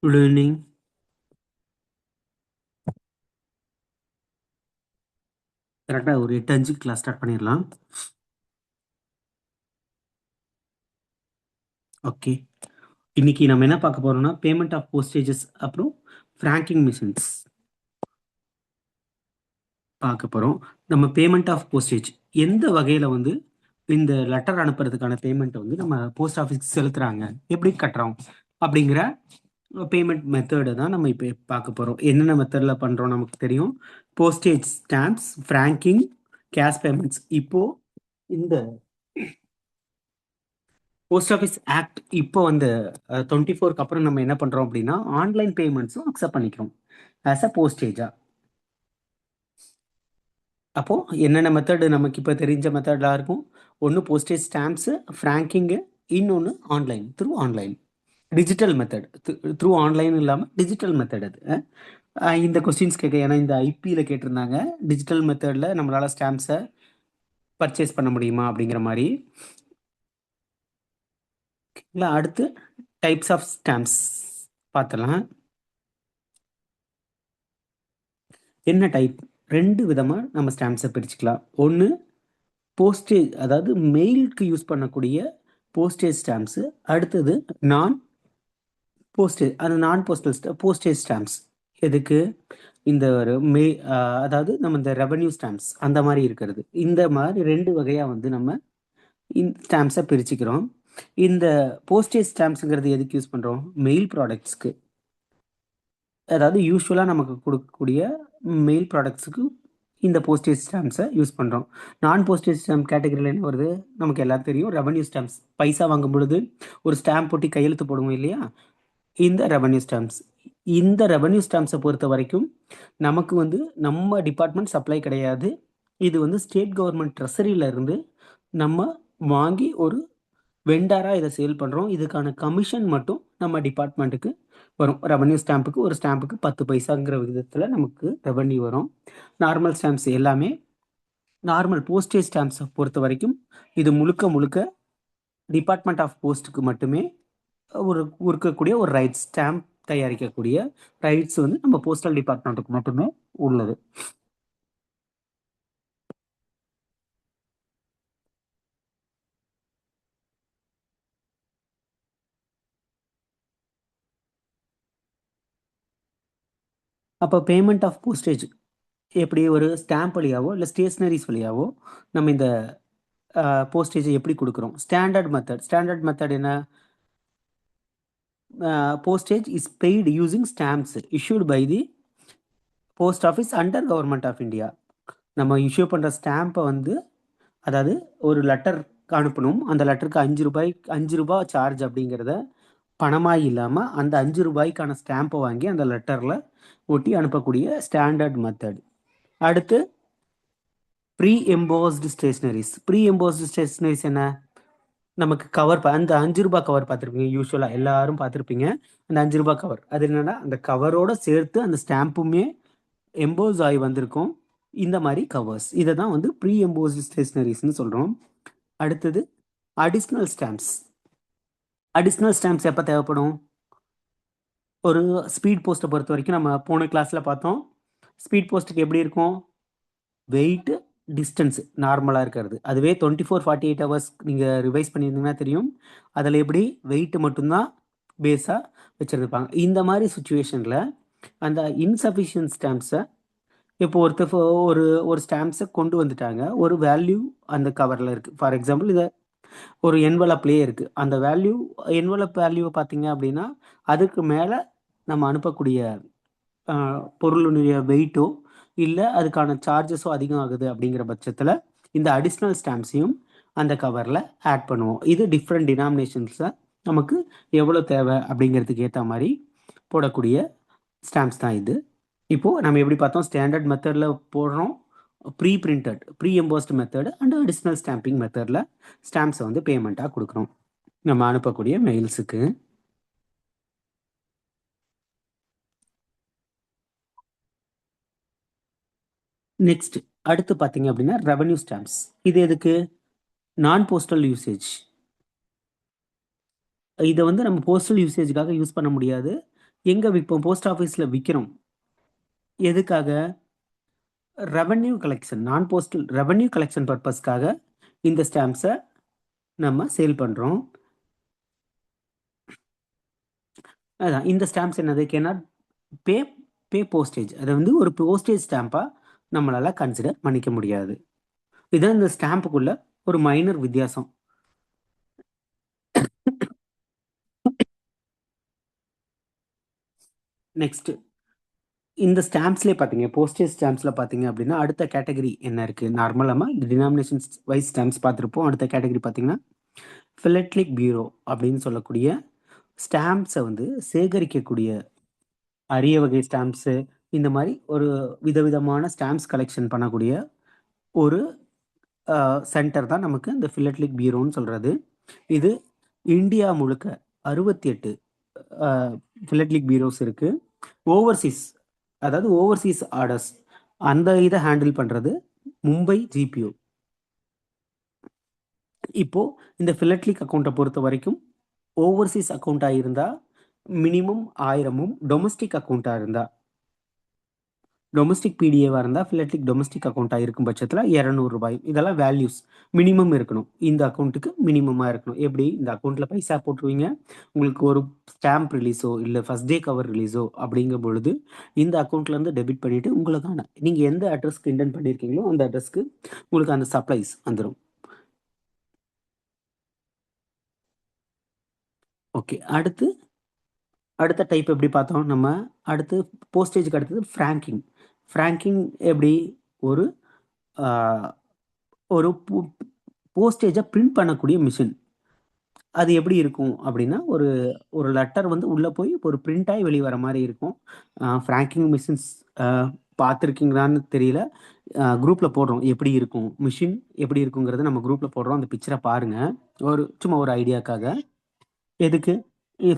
Good evening. கரெக்டாக ஒரு 8:05 class start பண்ணிடலாம். ஓகே. இன்னைக்கு நம்ம என்ன பார்க்க போறோம்னா பேமெண்ட் ஆஃப் போஸ்டேஜஸ் அப்புறம் ஃப்ராங்கிங் மிஷின்ஸ் பார்க்க போகிறோம். நம்ம பேமெண்ட் ஆஃப் போஸ்டேஜ் எந்த வகையில் வந்து இந்த லெட்டர் அனுப்புறதுக்கான பேமெண்ட்டை வந்து நம்ம போஸ்ட் ஆஃபீஸ்க்கு செலுத்துறாங்க, எப்படி கட்டுறோம் அப்படிங்கிற பேமெண்ட் மெத்தடு தான் நம்ம இப்போ பார்க்க போகிறோம். என்னென்ன மெத்தடில் பண்ணுறோம் நமக்கு தெரியும். Postage stamps, franking, cash payments. இப்போது இந்த போஸ்ட் ஆஃபீஸ் ஆக்ட் இப்போ வந்து 24க்கு அப்புறம் நம்ம என்ன பண்ணுறோம் அப்படின்னா ஆன்லைன் பேமெண்ட்ஸும் அக்செப்ட் பண்ணிக்கிறோம் ஆஸ் அ போஸ்டேஜா. அப்போது என்னென்ன மெத்தடு நமக்கு இப்போ தெரிஞ்ச மெத்தடாக இருக்கும். ஒன்று போஸ்டேஜ் ஸ்டாம்ப்ஸு, ஃப்ராங்கிங்கு, இன்னொன்று online through online digital method. Through online இல்லாமல் டிஜிட்டல் மெத்தட் அது. இந்த கொஸ்டின்ஸ் கேட்க, ஏன்னா இந்த ஐபியில் கேட்டிருந்தாங்க டிஜிட்டல் மெத்தடில் நம்மளால் ஸ்டாம்ப்ஸை பர்ச்சேஸ் பண்ண முடியுமா அப்படிங்கிற மாதிரி. இல்லை, அடுத்து டைப்ஸ் ஆஃப் ஸ்டாம்ப்ஸ் பார்த்தலாம். என்ன டைப்? ரெண்டு விதமாக நம்ம ஸ்டாம்ப்ஸை பிரிச்சுக்கலாம். ஒன்று போஸ்டேஜ், அதாவது மெயிலுக்கு யூஸ் பண்ணக்கூடிய போஸ்டேஜ் ஸ்டாம்ப்ஸு. அடுத்தது நான் போஸ்டேஜ், அது நான் போஸ்டல் போஸ்டேஜ் ஸ்டாம்ப்ஸ். எதுக்கு? இந்த ஒரு அதாவது நம்ம இந்த ரெவன்யூ ஸ்டாம்ப்ஸ் அந்த மாதிரி இருக்கிறது. இந்த மாதிரி ரெண்டு வகையாக வந்து நம்ம இந்த ஸ்டாம்ப்ஸை பிரிச்சுக்கிறோம். இந்த போஸ்டேஜ் ஸ்டாம்ப்ஸுங்கிறது எதுக்கு யூஸ் பண்ணுறோம்? மெயில் ப்ராடக்ட்ஸ்க்கு, அதாவது யூஸ்வலாக நமக்கு கொடுக்கக்கூடிய மெயில் ப்ராடக்ட்ஸுக்கு இந்த போஸ்டேஜ் ஸ்டாம்ப்ஸை யூஸ் பண்ணுறோம். நான் போஸ்டேஜ் ஸ்டாம்ப் கேட்டகரியில் என்ன வருது? நமக்கு எல்லாம் தெரியும், ரெவன்யூ ஸ்டாம்ப்ஸ். பைசா வாங்கும் பொழுது ஒரு ஸ்டாம்ப் போட்டு கையெழுத்து போடுவோம் இல்லையா, இந்த ரெவன்யூ ஸ்டாம்ப்ஸ். இந்த ரெவன்யூ ஸ்டாம்ப்ஸை பொறுத்த வரைக்கும் நமக்கு வந்து நம்ம டிபார்ட்மெண்ட் சப்ளை கிடையாது. இது வந்து ஸ்டேட் கவர்மெண்ட் ட்ரெஸரியில இருந்து நம்ம வாங்கி ஒரு வெண்டாராக இதை சேல் பண்ணுறோம். இதுக்கான கமிஷன் மட்டும் நம்ம டிபார்ட்மெண்ட்டுக்கு வரும். ரெவன்யூ ஸ்டாம்புக்கு ஒரு ஸ்டாம்புக்கு 10 பைசாங்கிற விதத்தில் நமக்கு ரெவன்யூ வரும். நார்மல் ஸ்டாம்ப்ஸ் எல்லாமே, நார்மல் போஸ்டேஜ் ஸ்டாம்ப்ஸை பொறுத்த வரைக்கும் இது முழுக்க முழுக்க டிபார்ட்மெண்ட் ஆஃப் போஸ்ட்டுக்கு மட்டுமே ஒரு இருக்கக்கூடிய ஒரு ரைட்ஸ். ஸ்டாம்ப் தயாரிக்கக்கூடிய ரைட்ஸ் வந்து நம்ம போஸ்டல் டிபார்ட்மெண்ட்டுக்கு மட்டுமே உள்ளது. அப்போ பேமெண்ட் ஆஃப் போஸ்டேஜ் எப்படி? ஒரு ஸ்டாம்ப் வழியாவோ இல்லை ஸ்டேஷ்னரிஸ் வழியாவோ நம்ம இந்த போஸ்டேஜை எப்படி கொடுக்குறோம்? Standard method. ஸ்டாண்டர்ட் மெத்தட் என்ன? postage is paid using stamps issued by the post office under government of India. நம்ம இஷ்யூ பண்ணுற ஸ்டாம்பை வந்து, அதாவது ஒரு லெட்டர் அனுப்பணும், அந்த லெட்டருக்கு 5 ரூபாய் சார்ஜ் அப்படிங்கிறத பணமாக இல்லாமல் அந்த 5 ரூபாய்க்கான ஸ்டாம்பை வாங்கி அந்த லெட்டரில் ஒட்டி அனுப்பக்கூடிய ஸ்டாண்டர்ட் மெத்தட். அடுத்து pre embossed stationeries. Pre embossed stationeries என்ன? நமக்கு கவர், அந்த 5 ரூபாய் கவர் பார்த்துருப்பீங்க, யூஸ்வலாக எல்லாரும் பார்த்துருப்பீங்க. அந்த 5 ரூபாய் கவர், அது என்னன்னா அந்த கவரோட சேர்த்து அந்த ஸ்டாம்புமே எம்போஸ் ஆகி வந்திருக்கும். இந்த மாதிரி கவர்ஸ், இதை தான் வந்து ப்ரீ எம்போஸ்டு ஸ்டேஷ்னரிஸ்னு சொல்கிறோம். அடுத்தது அடிஷ்னல் ஸ்டாம்ப்ஸ். அடிஷ்னல் ஸ்டாம்ப்ஸ் எப்போ தேவைப்படும்? ஒரு ஸ்பீட் போஸ்ட்டை பொறுத்த வரைக்கும் நம்ம போன கிளாஸில் பார்த்தோம். ஸ்பீட் போஸ்ட்டுக்கு எப்படி இருக்கும்? வெயிட்டு, டிஸ்டன்ஸ் நார்மலாக இருக்கிறது. அதுவே 24-48 ஹவர்ஸ் நீங்கள் ரிவைஸ் பண்ணியிருந்தீங்கன்னா தெரியும், அதில் எப்படி வெயிட்டு மட்டும்தான் பேஸாக வச்சுருப்பாங்க. இந்த மாதிரி சுச்சுவேஷனில் அந்த இன்சஃபிஷியன்ட் ஸ்டாம்ப்ஸை, இப்போ ஒருத்தர் ஒரு ஒரு ஸ்டாம்ப்ஸை கொண்டு வந்துட்டாங்க, ஒரு வேல்யூ அந்த கவரில் இருக்குது. ஃபார் எக்ஸாம்பிள் இதை ஒரு என்வலப்லேயே இருக்குது. அந்த வேல்யூ, என்வலப் வேல்யூவை பார்த்தீங்க அப்படின்னா அதுக்கு மேலே நம்ம அனுப்பக்கூடிய பொருளுடைய வெயிட்டோ இல்லை அதுக்கான சார்ஜஸோ அதிகம் ஆகுது. அப்படிங்கிற பட்சத்தில் இந்த அடிஷ்னல் ஸ்டாம்ப்ஸையும் அந்த கவரில் ஆட் பண்ணுவோம். இது டிஃப்ரெண்ட் டினாமினேஷன்ஸில் நமக்கு எவ்வளோ தேவை அப்படிங்கிறதுக்கு ஏற்ற மாதிரி போடக்கூடிய ஸ்டாம்ப்ஸ் தான் இது. இப்போது நம்ம எப்படி பார்த்தோம்? ஸ்டாண்டர்ட் மெத்தடில் போடுறோம், pre printed, pre embossed method and additional stamping மெத்தடில் ஸ்டாம்ப்ஸை வந்து பேமெண்ட்டாக கொடுக்குறோம் நம்ம அனுப்பக்கூடிய மெயில்ஸுக்கு. நெக்ஸ்ட் அடுத்து பார்த்தீங்க அப்படின்னா ரெவன்யூ ஸ்டாம்ப்ஸ். இது எதுக்கு? நான் போஸ்டல் யூசேஜ். இதை வந்து நம்ம போஸ்டல் யூசேஜுக்காக யூஸ் பண்ண முடியாது. எங்க விற்போம்? போஸ்ட் ஆஃபீஸ்ல விக்கிறோம். எதுக்காக? ரெவென்யூ கலெக்ஷன், நான் போஸ்டல் ரெவென்யூ கலெக்ஷன் பர்ப்பஸ்க்காக இந்த ஸ்டாம்ப்ஸ நம்ம சேல் பண்றோம். அதான் இந்த ஸ்டாம்ப்ஸ் என்னது? கேனாட் பே பே போஸ்டேஜ். அத வந்து ஒரு போஸ்டேஜ் ஸ்டாம்பா நம்மளால கன்சிடர் பண்ணிக்க முடியாது. இதான் இந்த ஸ்டாம்புக்குள்ள ஒரு மைனர் வித்தியாசம். நெக்ஸ்ட், இந்த ஸ்டாம்ப்ஸ்லேயே பார்த்தீங்க, போஸ்டேஜ் ஸ்டாம்ப்ஸ்ல பார்த்தீங்க அப்படின்னா அடுத்த கேட்டகரி என்ன இருக்கு? நார்மலாக டினாமினேஷன்ஸ் வைஸ் ஸ்டாம்ப்ஸ் பார்த்துருப்போம். அடுத்த கேட்டகரி பார்த்தீங்கன்னா ஃபிலட்லிக் பியூரோ அப்படின்னு சொல்லக்கூடிய ஸ்டாம்ப்ஸை வந்து சேகரிக்கக்கூடிய அரிய வகை ஸ்டாம்ப்ஸு, இந்த மாதிரி ஒரு விதவிதமான ஸ்டாம்ப்ஸ் கலெக்ஷன் பண்ணக்கூடிய ஒரு சென்டர் தான் நமக்கு இந்த ஃபிலட்லிக் பியூரோன்னு சொல்றது. இது இந்தியா முழுக்க 68 ஃபிலட்லிக் பியூரோஸ் இருக்கு. ஓவர்சீஸ், அதாவது ஓவர்சீஸ் ஆர்டர்ஸ், அந்த இதை ஹேண்டில் பண்றது மும்பை ஜிபிஓ. இப்போ இந்த ஃபிலட்லிக் அக்கௌண்ட்டை பொறுத்த வரைக்கும் ஓவர்சீஸ் அக்கௌண்ட்டாக இருந்தால் மினிமம் 1000ம், டொமஸ்டிக் அக்கௌண்ட்டாக இருந்தால், டொமஸ்டிக் பிடிஏவாக இருந்தால் ஃபிலட்லிக் டொமஸ்டிக் அக்கௌண்ட்டாக இருக்கும் பட்சத்தில் 200 ரூபாய். இதெல்லாம் வேல்யூஸ் மினிமம் இருக்கணும். இந்த அக்கௌண்ட்டுக்கு மினிமமாக இருக்கணும். எப்படி? இந்த அக்கௌண்ட்டில் பைசா போட்டுருவீங்க, உங்களுக்கு ஒரு ஸ்டாம்ப் ரிலீஸோ இல்லை ஃபர்ஸ்ட் டே கவர் ரிலீஸோ அப்படிங்கும் பொழுது இந்த அக்கௌண்ட்லேருந்து டெபிட் பண்ணிவிட்டு உங்களுக்கான நீங்கள் எந்த அட்ரஸ்க்கு இன்டென்ட் பண்ணியிருக்கீங்களோ அந்த அட்ரஸ்க்கு உங்களுக்கு அந்த சப்ளைஸ் வந்துடும். ஓகே, அடுத்த டைப் எப்படி பார்த்தோம் நம்ம? அடுத்து போஸ்டேஜுக்கு அடுத்தது ஃப்ராங்கிங். ஃப்ராங்கிங் எப்படி? ஒரு ஆஹ், ஒரு போஸ்டேஜை பிரிண்ட் பண்ணக்கூடிய மிஷின். அது எப்படி இருக்கும் அப்படின்னா, ஒரு ஒரு லெட்டர் வந்து உள்ளே போய் ஒரு பிரிண்ட் ஆகி வெளியே வர மாதிரி இருக்கும். ஃப்ராங்கிங் மிஷின்ஸ் பார்த்துருக்கீங்களான்னு தெரியல. குரூப்பில் போடுறோம் எப்படி இருக்கும் மிஷின், எப்படி இருக்குங்கிறத நம்ம குரூப்பில் போடுறோம். அந்த பிக்சரை பாருங்கள், சும்மா ஒரு ஐடியாக்காக. எதுக்கு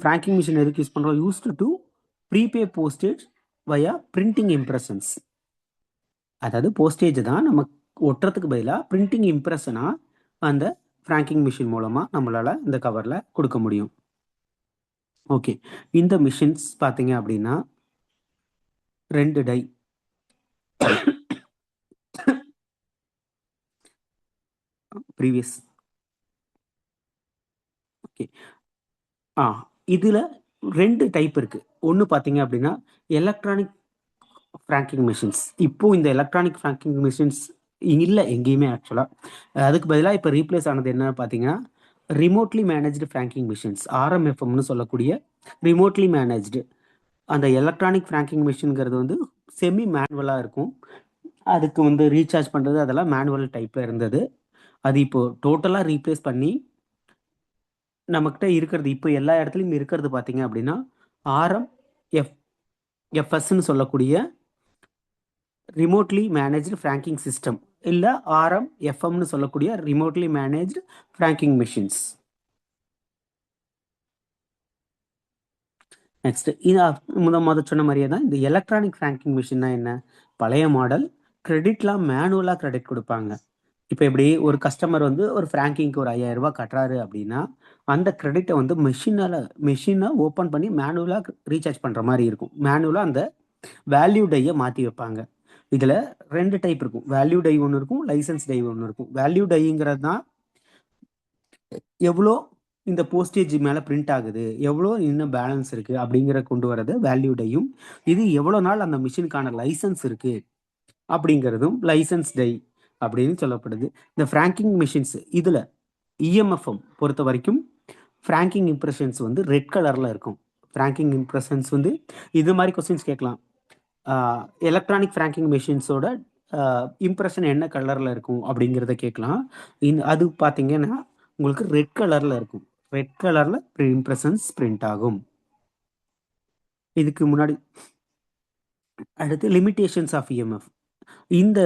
ஃப்ராங்கிங் மிஷின் எதுக்கு யூஸ் பண்ணுறோம்? Used to prepay postage via printing impressions. அதாவது போஸ்டேஜ் தான் நம்ம ஒட்டுறதுக்கு பதிலாக பிரிண்டிங் இம்ப்ரெஷனாக அந்த ஃப்ராங்கிங் மிஷின் மூலமாக நம்மளால் இந்த கவரில் கொடுக்க முடியும். ஓகே, இந்த மிஷின்ஸ் பார்த்தீங்க அப்படின்னா 2 டை. ப்ரீவியஸ். ஓகே, ஆ இதில் 2 டைப் இருக்குது. ஒன்று பார்த்தீங்க அப்படின்னா எலக்ட்ரானிக் ஃப்ராங்கிங் மிஷின்ஸ். இப்போ இந்த எலக்ட்ரானிக் ஃப்ராங்கிங் மிஷின்ஸ் இல்லை எங்கேயுமே ஆக்சுவலாக. அதுக்கு பதிலாக இப்போ ரீப்ளேஸ் ஆனது என்னன்னு பார்த்தீங்கன்னா ரிமோட்லி மேனேஜ்டு ஃப்ராங்கிங் மிஷின்ஸ், ஆர்எம்எஃப்எம்னு சொல்லக்கூடிய ரிமோட்லி மேனேஜ்டு. அந்த எலக்ட்ரானிக் ஃப்ராங்கிங் மிஷின்ங்கிறது வந்து செமி மேனுவலாக இருக்கும். அதுக்கு வந்து ரீசார்ஜ் பண்ணுறது அதெல்லாம் மேனுவல் டைப்பில் இருந்தது. அது இப்போ டோட்டலாக ரீப்ளேஸ் பண்ணி நம்மக்கிட்ட இருக்கிறது, இப்போ எல்லா இடத்துலையும் இருக்கிறது பார்த்தீங்க அப்படின்னா ஆர்எம்எஃப் எஃப்எஸ்ன்னு சொல்லக்கூடிய ரிமோட்லி மேனேஜ்டு ஃப்ராங்கிங் சிஸ்டம், இல்லை ஆர்எம்எஃப்எம்னு சொல்லக்கூடிய remotely managed franking machines. Next, இது சொன்ன மாதிரியே தான் இந்த எலக்ட்ரானிக் ஃப்ராங்கிங் மிஷின்னா என்ன? பழைய மாடல் கிரெடிட்லாம் மேனுவலாக கிரெடிட் கொடுப்பாங்க. இப்போ எப்படி? ஒரு கஸ்டமர் வந்து ஒரு ஃப்ராங்கிங்க்கு ஒரு 5000 ரூபாய் கட்டுறாரு அப்படின்னா அந்த கிரெடிட்டை வந்து மெஷினை ஓப்பன் பண்ணி மேனுவலாக ரீசார்ஜ் பண்ணுற மாதிரி இருக்கும். மேனுவலாக அந்த வேல்யூ டையை மாற்றி வைப்பாங்க. இதில் 2 டைப் இருக்கும். வேல்யூ டை ஒன்று இருக்கும், லைசன்ஸ் டை ஒன்று இருக்கும். வேல்யூ டைங்கிறது தான் எவ்வளோ இந்த போஸ்டேஜ் மேலே பிரிண்ட் ஆகுது, எவ்வளோ இன்னும் பேலன்ஸ் இருக்குது அப்படிங்கிற கொண்டு வரது வேல்யூ டையும். இது எவ்வளோ நாள் அந்த மிஷினுக்கான லைசன்ஸ் இருக்குது அப்படிங்கிறதும் லைசன்ஸ் டை அப்படின்னு சொல்லப்படுது. இந்த ஃப்ராங்கிங் மிஷின்ஸ் இதில் இஎம்எஃப்எம் பொறுத்த வரைக்கும் ஃப்ராங்கிங் இம்ப்ரெஷன்ஸ் வந்து ரெட் கலரில் இருக்கும். ஃப்ராங்கிங் இம்ப்ரெஷன்ஸ் வந்து இது மாதிரி கொஸ்டின்ஸ் கேட்கலாம். எலக்ட்ரானிக் ஃப்ராங்கிங் மிஷின்ஸோட இம்ப்ரெஷன் என்ன கலரில் இருக்கும் அப்படிங்கிறத கேட்கலாம். அது பார்த்தீங்கன்னா உங்களுக்கு ரெட் கலரில் இருக்கும். ரெட் கலரில் இம்ப்ரெஷன்ஸ் பிரிண்ட் ஆகும். இதுக்கு முன்னாடி அடுத்து லிமிட்டேஷன்ஸ் ஆஃப் இஎம்எஃப். இந்த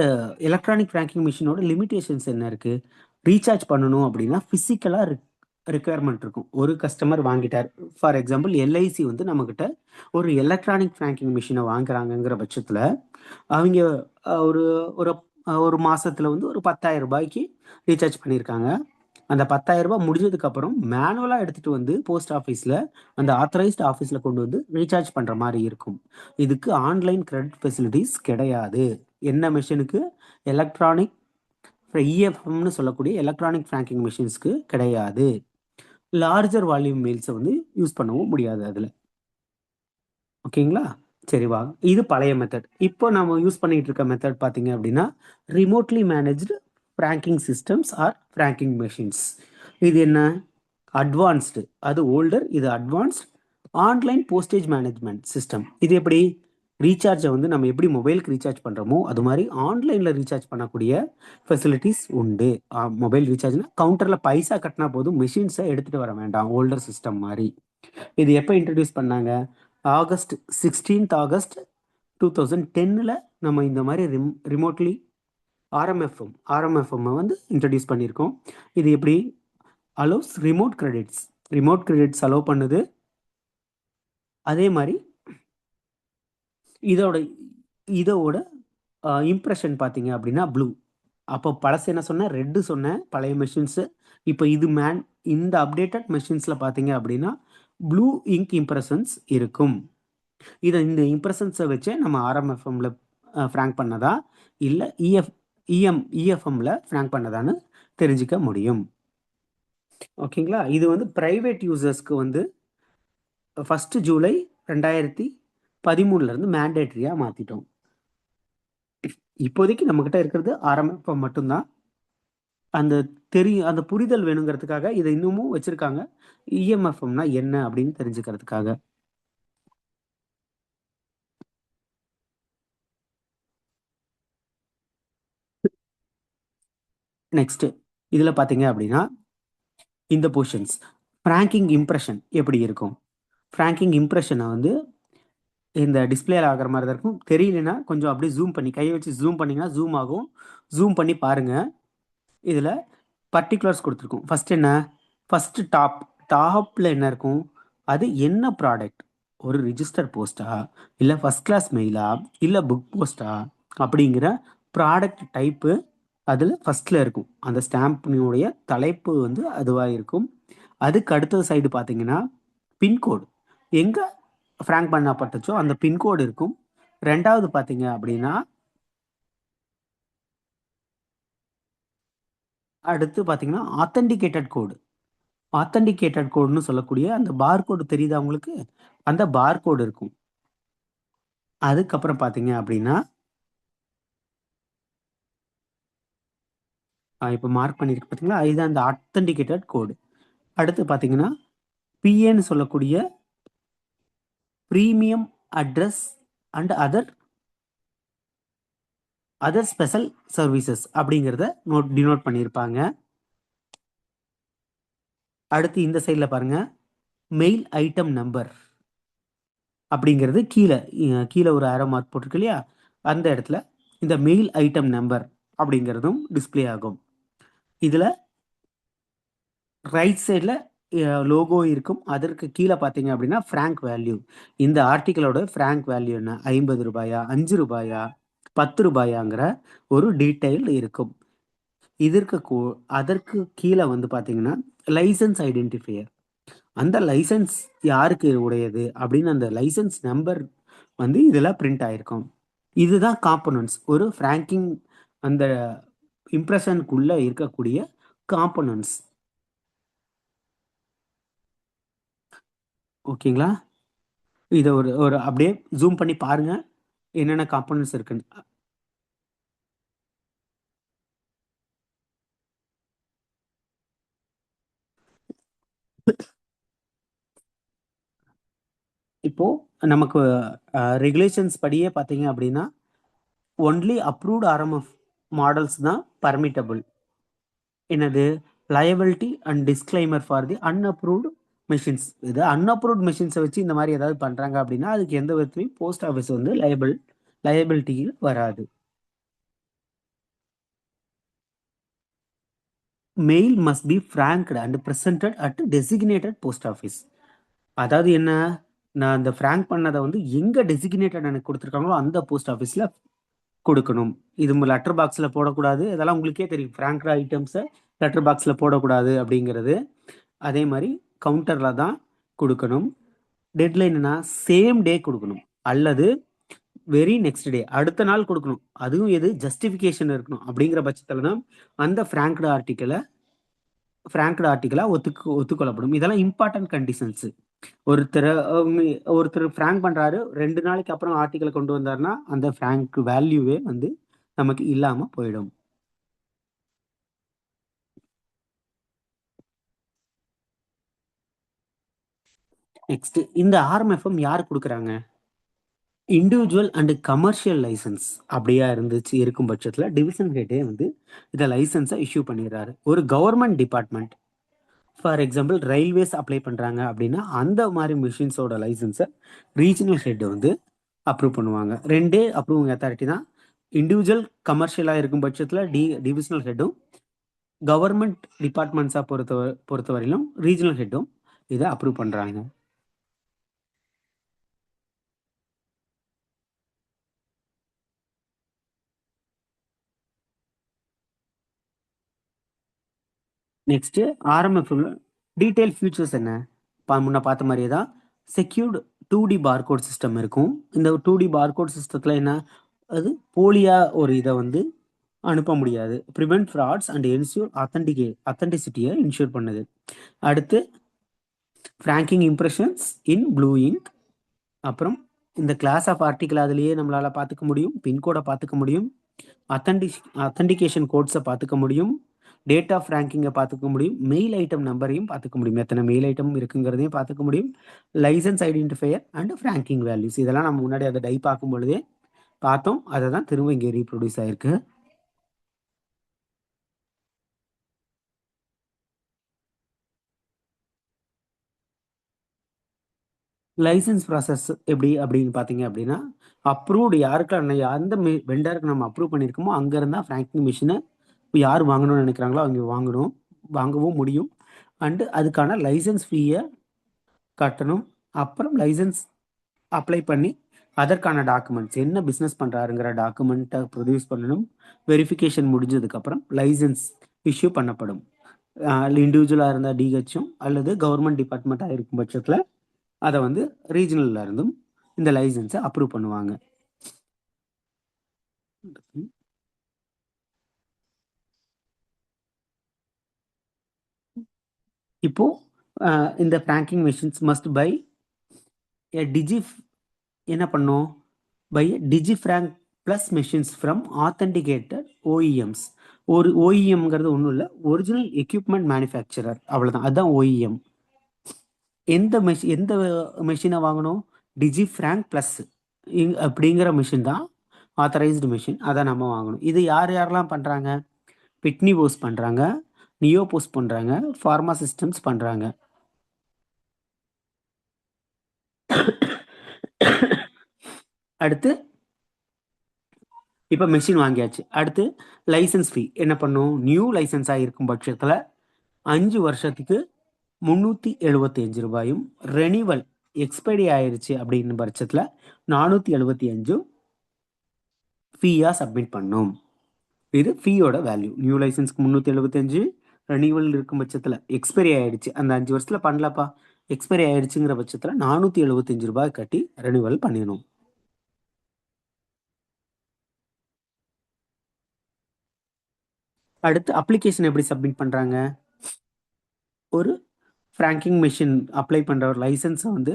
எலக்ட்ரானிக் ஃப்ராங்கிங் மிஷினோட லிமிட்டேஷன்ஸ் என்ன இருக்குது? ரீசார்ஜ் பண்ணணும் அப்படின்னா ஃபிசிக்கலாக ரெக்குயர்மெண்ட் இருக்கும். ஒரு கஸ்டமர் வாங்கிட்டார், ஃபார் எக்ஸாம்பிள் எல்ஐசி வந்து நம்மக்கிட்ட ஒரு எலக்ட்ரானிக் ஃப்ராங்கிங் மிஷினை வாங்குறாங்கங்கிற பட்சத்தில் அவங்க ஒரு ஒரு ஒரு மாதத்தில் வந்து ஒரு 10,000 ரூபாய்க்கு ரீசார்ஜ் பண்ணியிருக்காங்க. அந்த 10,000 முடிஞ்சதுக்கு அப்புறம் மேனுவலா எடுத்துட்டு வந்து போஸ்ட் ஆஃபீஸ்ல அந்த ஆத்தரைஸ்ட் ஆஃபீஸ்ல கொண்டு வந்து ரீசார்ஜ் பண்ற மாதிரி இருக்கும். இதுக்கு ஆன்லைன் கிரெடிட் ஃபெசிலிட்டிஸ் கிடையாது. என்ன மெஷினுக்கு? எலக்ட்ரானிக் இஎஃப்எம்னு சொல்லக்கூடிய எலக்ட்ரானிக் ஃப்ராங்கிங் மிஷின்ஸ்க்கு கிடையாது. லார்ஜர் வால்யூம் மெயில்ஸை வந்து யூஸ் பண்ணவும் முடியாது அதில். ஓகேங்களா? சரி வாங்க. இது பழைய மெத்தட். இப்போ நம்ம யூஸ் பண்ணிட்டு இருக்க மெத்தட் பார்த்தீங்க அப்படின்னா, remotely managed franking systems or franking machines. இது என்ன? அட்வான்ஸ்டு. அது ஓல்டர், இது advanced. Online postage management system. இது எப்படி? ரீசார்ஜை வந்து நம்ம எப்படி மொபைலுக்கு ரீசார்ஜ் பண்ணுறோமோ அது மாதிரி ஆன்லைனில் ரீசார்ஜ் பண்ணக்கூடிய ஃபெசிலிட்டிஸ் உண்டு. மொபைல் ரீசார்ஜ்னா கவுண்டரில் பைசா கட்டினா போதும், மெஷின்ஸை எடுத்துகிட்டு வர வேண்டாம், ஓல்டர் சிஸ்டம் மாதிரி. இது எப்போ இன்ட்ரடியூஸ் பண்ணாங்க? ஆகஸ்ட் 16 2010 நம்ம இந்த மாதிரி ரிமோட்லி ஆர்எம்எஃப்எம் வந்து இன்ட்ரடியூஸ் பண்ணியிருக்கோம். இது எப்படி? அலோஸ் ரிமோட் கிரெடிட்ஸ் அலோவ் பண்ணுது. அதே மாதிரி இதோட இதோட இம்ப்ரெஷன் பார்த்தீங்க அப்படின்னா ப்ளூ. அப்போ பழசு என்ன சொன்னேன்? ரெட்டு சொன்னேன் பழைய மெஷின்ஸு. இப்போ இது இந்த அப்டேட்டட் மெஷின்ஸில் பார்த்தீங்க அப்படின்னா ப்ளூ இங்க் இம்ப்ரெஷன்ஸ் இருக்கும். இந்த இம்ப்ரெஷன்ஸை வச்சே நம்ம ஆர்எம்எஃப்எம்ல ஃப்ராங்க் பண்ணதா இல்லை இஎஃப்எம்ல ஃப்ராங்க் பண்ணதான்னு தெரிஞ்சுக்க முடியும். ஓகேங்களா? இது வந்து பிரைவேட் யூசர்ஸ்க்கு வந்து 1 ஜூலை 2013 மேண்டேட்டரியாக மாற்றிட்டோம். இப்போதைக்கு நம்மக்கிட்ட இருக்கிறது ஆர்எம்எஃப்எம் மட்டும்தான். அந்த புரிதல் வேணுங்கிறதுக்காக இதை இன்னமும் வச்சிருக்காங்க. இஎம்எஃப்எம்னா என்ன அப்படின்னு தெரிஞ்சுக்கிறதுக்காக. நெக்ஸ்ட் இதுல பாத்தீங்க அப்படின்னா இந்த பொசிஷன்ஸ் ஃப்ராங்கிங் இம்ப்ரெஷன் எப்படி இருக்கும்? ஃப்ராங்கிங் இம்ப்ரெஷனை வந்து இந்த டிஸ்பிளே ஆகிற மாதிரி தான் இருக்கும். தெரியலனா கொஞ்சம் அப்படியே ஜூம் பண்ணி கையை வச்சு ஜூம் பண்ணிங்கன்னா ஜூம் ஆகும். ஜூம் பண்ணி பாருங்க. இதில் பர்டிகுலர்ஸ் கொடுத்துருக்கும். ஃபர்ஸ்ட் என்ன? ஃபர்ஸ்ட் டாப்பில் என்ன இருக்கும்? அது என்ன ப்ராடக்ட்? ஒரு ரிஜிஸ்டர் போஸ்டா, இல்லை ஃபர்ஸ்ட் கிளாஸ் மெயிலா, இல்லை புக் போஸ்டா அப்படிங்கிற ப்ராடக்ட் டைப்பு அதில் ஃபர்ஸ்ட்ல இருக்கும். அந்த ஸ்டாம்பினுடைய தலைப்பு வந்து அதுவாக இருக்கும். அதுக்கு அடுத்தது சைடு பார்த்தீங்கன்னா பின்கோடு, எங்கே ஃப்ராங்க் பண்ணப்பட்டுச்சோ அந்த பின்கோடு இருக்கும். ரெண்டாவது பார்த்தீங்க அப்படின்னா அடுத்து பார்த்தீங்கன்னா ஆத்தென்டிகேட்டட் கோடுன்னு சொல்லக்கூடிய அந்த பார்கோடு தெரியுதா உங்களுக்கு? அந்த பார்கோடு இருக்கும். அதுக்கப்புறம் பார்த்தீங்க அப்படின்னா இப்போ மார்க் பண்ணியிருக்கு பார்த்தீங்களா? இதுதான் அந்த ஆத்தென்டிகேட்டட் கோடு. அடுத்து பார்த்தீங்கன்னா பிஏன்னு சொல்லக்கூடிய premium address and other special services அப்படிங்கிறத டினோட் பண்ணியிருப்பாங்க. அடுத்து இந்த சைடில் பாருங்க, மெயில் ஐட்டம் நம்பர் அப்படிங்கிறது கீழே ஒரு ஆரோ மார்க் போட்டிருக்கு இல்லையா? அந்த இடத்துல இந்த மெயில் ஐட்டம் நம்பர் அப்படிங்கிறதும் டிஸ்பிளே ஆகும். இதில் ரைட் சைடில் லோகோ இருக்கும். அதற்கு கீழே பார்த்தீங்க அப்படின்னா ஃப்ராங்க் வேல்யூ. இந்த ஆர்டிக்கலோட ஃப்ராங்க் வேல்யூ என்ன? 50 ரூபாயா, 5 ரூபாயா, 10 ரூபாயாங்கிற ஒரு டீட்டெயில் இருக்கும். அதற்கு கீழே வந்து பார்த்தீங்கன்னா லைசன்ஸ் ஐடென்டிஃபையர். அந்த லைசன்ஸ் யாருக்கு உடையது அப்படின்னு அந்த லைசன்ஸ் நம்பர் வந்து இதில் பிரிண்ட் ஆயிருக்கும். இதுதான் காம்பனன்ட்ஸ். ஒரு ஃப்ராங்கிங் அந்த இம்ப்ரெஷனுக்குள்ள இருக்கக்கூடிய காம்பனன்ட்ஸ். ஓகேங்களா? இதை ஒரு அப்படியே ஜூம் பண்ணி பாருங்க என்னென்ன காம்பனன்ட்ஸ் இருக்குன்னு. இப்போ நமக்கு ரெகுலேஷன்ஸ் படியே பார்த்தீங்க அப்படின்னா ஒன்லி அப்ரூவ்ட் ஆர்எம்எஃப் மாடல்ஸ் தான் பர்மிட்டபிள். என்னது? Liability and disclaimer for the unapproved machines. இது அன்அப்ரூவ்ட் மெஷின்ஸை வச்சு இந்த மாதிரி ஏதாவது பண்ணுறாங்க அப்படின்னா அதுக்கு எந்த விதத்துலையும் போஸ்ட் ஆஃபீஸ் வந்து லயபிலிட்டியில் வராது. Mail must be franked and presented at designated post office. அதாவது என்ன? நான் அந்த ஃப்ராங்க் பண்ணதை வந்து எங்கே டெசிக்னேட்டட் எனக்கு கொடுத்துருக்காங்களோ அந்த போஸ்ட் ஆஃபீஸில் கொடுக்கணும். இது லெட்டர் பாக்ஸில் போடக்கூடாது. இதெல்லாம் உங்களுக்கே தெரியும். ஃப்ராங்க்டு ஐட்டம்ஸை லெட்டர் பாக்ஸில் போடக்கூடாது அப்படிங்கிறது. அதே மாதிரி கவுண்டரில் தான் கொடுக்கணும். டெட்லைன்னா சேம் டே கொடுக்கணும் அல்லது வெரி நெக்ஸ்ட் டே, அடுத்த நாள் கொடுக்கணும். அதுவும் எது ஜஸ்டிஃபிகேஷன் இருக்கணும். அப்படிங்கிற பட்சத்தில் தான் அந்த ஃப்ராங்க்டு ஆர்டிக்கலா ஒத்துக்கொள்ளப்படும். இதெல்லாம் இம்பார்ட்டன்ட் கண்டிஷன்ஸ். ஒருத்தர் ஒருத்தர் ஃப்ராங்க் பண்றாரு, 2 நாளைக்கு அப்புறம் ஆர்டிக்கலை கொண்டு வந்தாருன்னா அந்த ஃப்ராங்க் வேல்யூவே வந்து நமக்கு இல்லாம போயிடும். நெக்ஸ்ட், இந்த ஆர்எம்எஃப்எம் யார் கொடுக்குறாங்க? இண்டிவிஜுவல் அண்ட் கமர்ஷியல் லைசன்ஸ் அப்படியா இருக்கும் பட்சத்தில் டிவிஷன் ஹெட்டே வந்து இந்த லைசன்ஸை இஷ்யூ பண்ணிடுறாரு. ஒரு government department, for example railways apply பண்ணுறாங்க அப்படின்னா அந்த மாதிரி மிஷின்ஸோட லைசன்ஸை ரீஜனல் ஹெட் வந்து அப்ரூவ் பண்ணுவாங்க. ரெண்டே அப்ரூவிங் அத்தாரிட்டி தான். இண்டிவிஜுவல் கமர்ஷியலாக இருக்கும் பட்சத்தில் டிவிஷனல் ஹெட்டும், கவர்மெண்ட் டிபார்ட்மெண்ட்ஸாக பொறுத்தவரையிலும் ரீஜனல் ஹெட்டும் இதை அப்ரூவ் பண்ணுறாங்க. நெக்ஸ்ட், ஆர்எம்எஃப் டீடைல் ஃபியூச்சர்ஸ் என்ன? முன்ன பார்த்த மாதிரியே தான் செக்யூர்டு 2D பார்கோட் சிஸ்டம் இருக்கும். இந்த 2D பார்கோட் சிஸ்டத்தில் என்ன, அது போலியா ஒரு இதை வந்து அனுப்ப முடியாது. ப்ரிவென்ட் ஃப்ராட்ஸ் அண்ட் என்ஷூர் அத்தன்டிசிட்டியை இன்ஷூர் பண்ணுது. அடுத்து franking impressions in blue ink. அப்புறம் இந்த கிளாஸ் ஆஃப் ஆர்டிக்கல் அதுலேயே நம்மளால் பார்த்துக்க முடியும். பின்கோடை பார்த்துக்க முடியும். அத்தன்டிகேஷன் கோட்ஸை பார்த்துக்க முடியும். டேட் ஆஃப் ரேங்கிங்கை பார்த்துக்க முடியும். மெயில் ஐட்டம் நம்பரையும் பார்த்துக்க முடியும். எத்தனை மெயில் ஐட்டம் இருக்குங்கிறதையும் பார்த்துக்க முடியும். Licence identifier and franking values, இதெல்லாம் நம்ம முன்னாடி அதை டை பார்க்கும் பொழுதே பார்த்தோம். அதை தான் திரும்ப இங்கே ரீப்ரொடியூஸ் ஆயிருக்கு. லைசன்ஸ் ப்ராசஸ் எப்படி அப்படின்னு பார்த்தீங்க அப்படின்னா, அப்ரூவ்டு யாருக்கு எந்த வெண்டருக்கு நம்ம அப்ரூவ் பண்ணியிருக்கோமோ அங்கே இருந்தால் ஃப்ராங்கிங் மிஷினை யார் வாங்கணும்னு நினைக்கிறாங்களோ அவங்க வாங்கவும் முடியும். அண்டு அதுக்கான லைசன்ஸ் ஃபீயை கட்டணும். அப்புறம் லைசன்ஸ் அப்ளை பண்ணி அதற்கான டாக்குமெண்ட்ஸ், என்ன பிஸ்னஸ் பண்ணுறாருங்கிற டாக்குமெண்ட்டை ப்ரொடியூஸ் பண்ணணும். வெரிஃபிகேஷன் முடிஞ்சதுக்கப்புறம் லைசன்ஸ் இஷ்யூ பண்ணப்படும். இண்டிவிஜுவலாக இருந்தால் டிஹெச்சும் அல்லது கவர்மெண்ட் டிபார்ட்மெண்ட்டாக இருக்கும் பட்சத்தில் அதை வந்து ரீஜனலில் இருந்தும் இந்த லைசன்ஸை அப்ரூவ் பண்ணுவாங்க. இப்போ இந்த ஃப்ராங்கிங் மிஷின்ஸ் மஸ்ட் பை என்ன பண்ணும், by Digifrank plus machines from authenticated OEMs. ஒரு ஓஇஎம்ங்கிறது ஒன்றும் இல்லை, ஒரிஜினல் எக்யூப்மெண்ட் மேனுஃபேக்சரர், அவ்வளோதான். அதுதான் ஓஇஎம். எந்த மெஷினை வாங்கணும்? டிஜிஃப்ராங்க் ப்ளஸ் அப்படிங்கிற மிஷின் தான் ஆத்தரைஸ்டு மிஷின், அதை நம்ம வாங்கணும். இது யாரெல்லாம் பண்ணுறாங்க? பிட்னி போஸ் பண்ணுறாங்க, நியோ போஸ் பண்ணுறாங்க, ஃபார்மா சிஸ்டம்ஸ் பண்ணுறாங்க. அடுத்து இப்போ மெஷின் வாங்கியாச்சு. அடுத்து லைசன்ஸ் ஃபீ என்ன பண்ணும்? நியூ லைசன்ஸாக இருக்கும் பட்சத்தில் 5 வருஷத்துக்கு 375 ரூபாயும், ரெனிவல் எக்ஸ்பைரி ஆயிடுச்சு அப்படின்னு பட்சத்தில் 475 ஃபீயாக சப்மிட் பண்ணும். இது ஃபீயோட வேல்யூ. நியூ லைசன்ஸ்க்கு 375, ரெனிவல் இருக்கும் பட்சத்தில் எக்ஸ்பைரி ஆயிடுச்சு, அந்த 5 வருஷத்தில் பண்ணலப்பா, எக்ஸ்பைரி ஆயிடுச்சுங்கிற பட்சத்தில் 475 ரூபாய் கட்டி ரெனிவல் பண்ணிடணும். அடுத்து அப்ளிகேஷன் எப்படி சப்மிட் பண்ணுறாங்க? ஒரு ஃப்ராங்கிங் மிஷின் அப்ளை பண்ணுற ஒரு லைசன்ஸை வந்து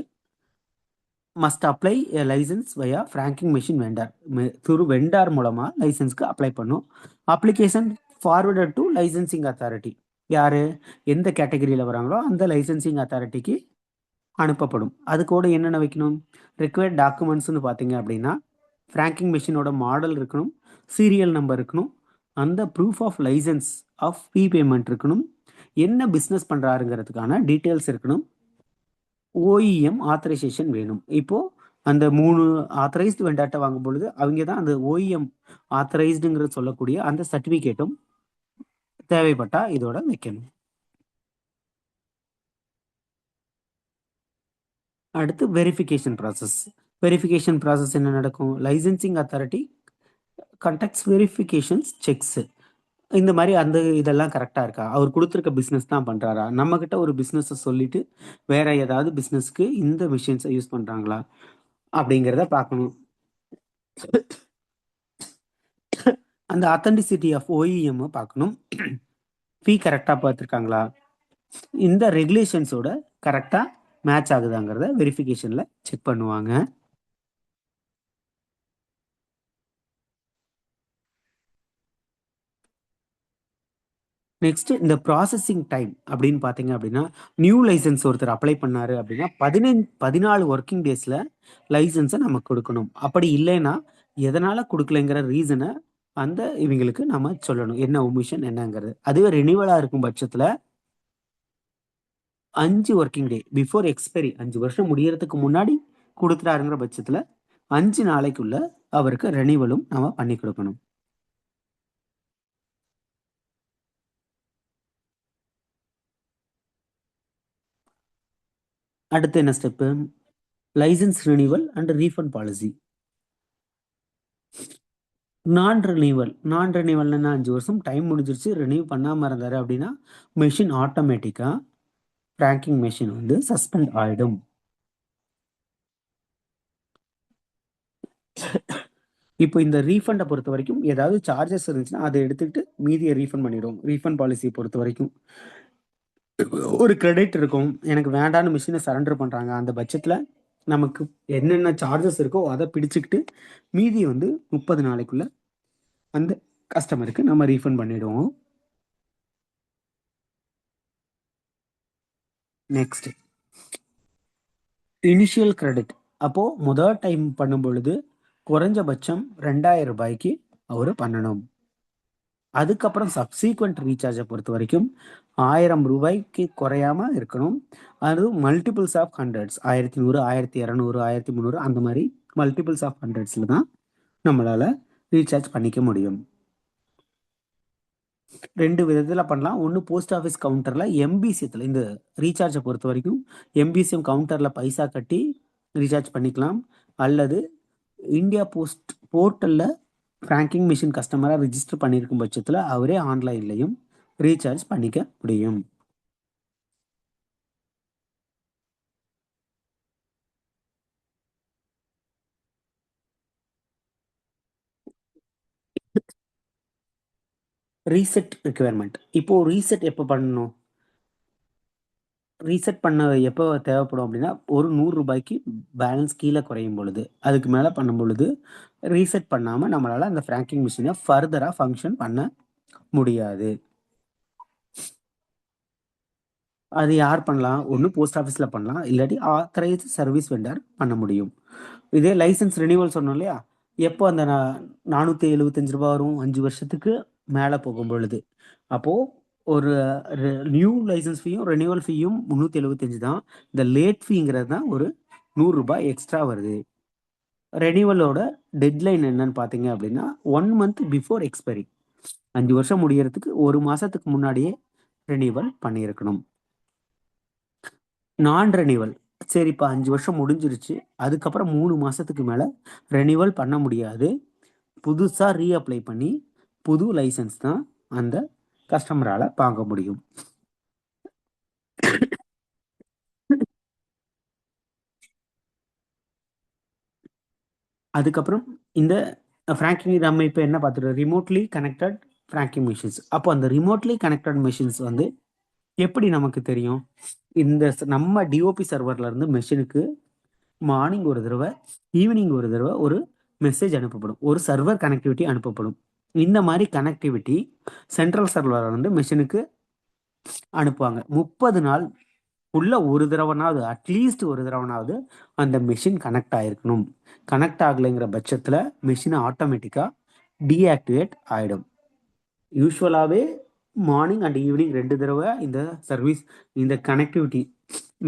மஸ்ட் அப்ளை எ லைசன்ஸ் வயா ஃப்ராங்கிங் மிஷின் வெண்டார். வெண்டார் மூலமாக லைசன்ஸ்க்கு அப்ளை பண்ணும். Application forwarded to licensing authority. யார் எந்த கேட்டகரியில் வராங்களோ அந்த லைசன்சிங் அத்தாரிட்டிக்கு அனுப்பப்படும். அது கூட என்னென்ன வைக்கணும்? ரிக்வயர்ட் டாக்குமெண்ட்ஸ்னு பார்த்தீங்க அப்படின்னா, ஃப்ராங்கிங் மிஷினோட மாடல் இருக்கணும், சீரியல் நம்பர் இருக்கணும், அந்த proof of licence of fee payment இருக்கணும், என்ன பிஸ்னஸ் பண்ணுறாருங்கிறதுக்கான டீட்டெயில்ஸ் இருக்கணும், ஓஇஎம் ஆத்தரைசேஷன் வேணும். இப்போது அந்த 3 ஆத்தரைஸ்டு வெண்டாட்டை வாங்கும் பொழுது அவங்க தான் அந்த ஓஇஎம் ஆத்தரைஸ்டுங்கிறது சொல்லக்கூடிய அந்த சர்டிஃபிகேட்டும் தேவைப்பட்டால் இதோட வைக்கணும். அடுத்து வெரிஃபிகேஷன் ப்ராசஸ். வெரிஃபிகேஷன் ப்ராசஸ் என்ன நடக்கும்? Licensing authority conducts verifications sex. இந்த மாரி அந்த இதெல்லாம் கரெக்ட்டா இருக்கா? அவர் குடுத்திருக்க பிசினஸ் தான் பண்றாரா? நம்மகிட்ட ஒரு பிசினஸ சொல்லிட்டு, வேற ஏதாவது பிசினஸ்க்கு இந்த மெஷின்ஸ யூஸ் பண்றாங்களா? அப்படிங்கிறத பார்க்கணும். அந்த ஆத்தென்டிசிட்டி ஆஃப் OEM பார்க்கணும். ஃபீ கரெக்ட்டா பார்த்துருக்காங்களா? இந்த ரெகுலேஷன்ஸோட கரெக்ட்டா மேட்ச் ஆகுதாங்கிறத வெரிஃபிகேஷன்ல செக் பண்ணுவாங்க. நெக்ஸ்ட் இந்த ப்ராசஸிங் டைம் அப்படின்னு பார்த்தீங்க அப்படின்னா, நியூ லைசென்ஸ் ஒருத்தர் அப்ளை பண்ணாரு அப்படின்னா, 14 ஒர்க்கிங் டேஸ்ல லைசென்ஸ நம்ம குடுக்கணும். அப்படி இல்லைன்னா, எதனால குடுக்கலைங்கிற ரீசன அந்த இவைங்களுக்கு நம்ம சொல்லணும். என்ன ஒமிஷன் என்னங்கிறது. அதுவே ரினிவலா இருக்கும் பட்சத்துல 5 ஒர்க்கிங் டே பிஃபோர் எக்ஸ்பைரி 5 வருஷம் முடியறதுக்கு முன்னாடி குடுத்துட்டாருங்கிற பட்சத்துல 5 நாளைக்குள்ள அவருக்கு ரெனிவலும் நம்ம பண்ணி குடுக்கணும். அடுத்து என்ன step? Licence renewal and refund policy. நான் ரினிவல்னா 5 வருஷம் டைம் முடிஞ்சிருச்சு. ரினிவ் பண்ணாம இருந்தாரு அப்படின்னா, மெஷின் ஆட்டோமேட்டிக்கா ஃபிராங்கிங் மெஷின் வந்து சஸ்பெண்ட் ஆயிடும். இப்போ இந்த ரீஃபண்ட பொறுத்தவரைக்கும் ஏதாவது சார்ஜஸ் இருந்துச்சுன்னா, அத எடுத்துக்கிட்டு மீதிய ரீஃபண்ட் பண்ணிடுவோம். ரீஃபண்ட் பாலிசிய பொறுத்தவரைக்கும். ஒரு கிரெடிட் இருக்கும். எனக்கு வேண்டான்னு மெஷின சரண்டர் பண்றாங்க. அந்த பட்சத்துல நமக்கு என்னென்ன சார்ஜஸ் இருக்கோ அத பிடிச்சுக்கிட்டு, மீதிய வந்து 30 நாளைக்குள்ள அந்த கஸ்டமருக்கு நம்ம ரீஃபண்ட் பண்ணிடுவோம். Next initial credit. அப்போ முதல் டைம் பண்ணும்பொழுது குறைஞ்சபட்சம் ரூ. 2000 அவரு பண்ணணும். அதுக்கப்புறம் சப்சீக்வெண்ட் ரீசார்ஜ பொறுத்தவரைக்கும் ரூ. 1000 குறையாம இருக்கணும். அது மல்டிபிள்ஸ் ஆஃப் ஹண்ட்ரட்ஸ் 1100, 1200, 1300 அந்த மாரி மல்டிபிள்ஸ் ஆஃப் ஹண்ட்ரட்ஸ்ல தான் நம்மளால ரீசார்ஜ் பண்ணிக்க முடியும். 2 விதத்துல பண்ணலாம். ஒண்ணு போஸ்ட் ஆஃபிஸ் கவுண்டர்ல எம்பிசியத்துல இந்த ரீசார்ஜ பொறுத்தவரைக்கும் எம்பிசிஎம் கவுண்டர்ல பைசா கட்டி ரீசார்ஜ் பண்ணிக்கலாம். அல்லது India post போர்ட்டல்ல franking machine கஸ்டமரா register பண்ணியிருக்கும் பட்சத்துல அவரே ஆன்லைன்லயும் ரீசார்ஜ் பண்ணிக்க முடியும். Reset requirement. இப்போ ரீசெட் எப்போ பண்ணணும்? ரீசெட் பண்ண எப்போ தேவைப்படும் அப்படின்னா, ஒரு ரூ. 100 பேலன்ஸ் கீழ குறையும் பொழுது. அதுக்கு மேல பண்ணும் பொழுது, ரீசெட் பண்ணாம நம்மளால அந்த ஃபிராங்கிங் மிஷின ஃபர்தரா ஃபங்ஷன் பண்ண முடியாது. அது யார் பண்ணலாம்? ஒண்ணு போஸ்ட் ஆஃபீஸ்ல பண்ணலாம். இல்லாட்டி ஆத்தரைஸ்ட் சர்வீஸ் வெண்டர் பண்ண முடியும். இதே லைசென்ஸ் ரினிவல் சொன்னோம் இல்லையா? எப்போ அந்த ரூ. 475 வரும்? 5 வருஷத்துக்கு மேல போகும்பொழுது. அப்போ ஒரு நியூ லைசென்ஸ் ஃபீயும், ரினிவல் ஃபீயும் 375 தான். இந்த லேட் ஃபீங்கிறது தான் ஒரு ரூ. 100 எக்ஸ்ட்ரா வருது. ரெனிவலோட டெட்லைன் என்னன்னு பார்த்தீங்க அப்படின்னா, 1 மந்த் பிஃபோர் எக்ஸ்பைரி. 5 வருஷம் முடியறதுக்கு 1 மாசத்துக்கு முன்னாடியே ரெனிவல் பண்ணியிருக்கணும். நான் ரெனிவல். சரிப்பா 5 வருஷம் முடிஞ்சிருச்சு. அதுக்கப்புறம் 3 மாசத்துக்கு மேல ரெனிவல் பண்ண முடியாது. புதுசா ரீஅப்ளை பண்ணி, புது லைசென்ஸ் தான் அந்த கஸ்டமரால வாங்க முடியும். அதுக்கப்புறம் இந்த ஃபிராங்கிங் நம்ம இப்ப என்ன பார்த்துட்டோம்? Remotely connected franking machines. அப்போ அந்த ரிமோட்லி கனெக்டட் மெஷின்ஸ் வந்து எப்படி நமக்கு தெரியும்? இந்த நம்ம டிஓபி சர்வர்ல இருந்து மெஷினுக்கு மார்னிங் ஒரு தடவ, ஈவினிங் ஒரு தடவ ஒரு மெசேஜ் அனுப்பப்படும். ஒரு சர்வர் கனெக்டிவிட்டி அனுப்பப்படும். இந்த மாரி கனெக்டிவிட்டி சென்ட்ரல் சர்வர்ல இருந்து மெஷினுக்கு அனுப்புவாங்க. 30 நாள் உள்ள ஒரு தடவனாவது அட்லீஸ்ட் ஒரு தடவனாவது அந்த மெஷின் கனெக்ட் ஆயிருக்கணும். கனெக்ட் ஆகலைங்கிற பட்சத்துல மெஷின் ஆட்டோமேட்டிக்கா டீஆக்டிவேட் ஆயிடும். யூசுவலாவே மார்னிங் அண்ட் ஈவினிங் 2 தடவ இந்த சர்வீஸ் இந்த கனெக்டிவிட்டி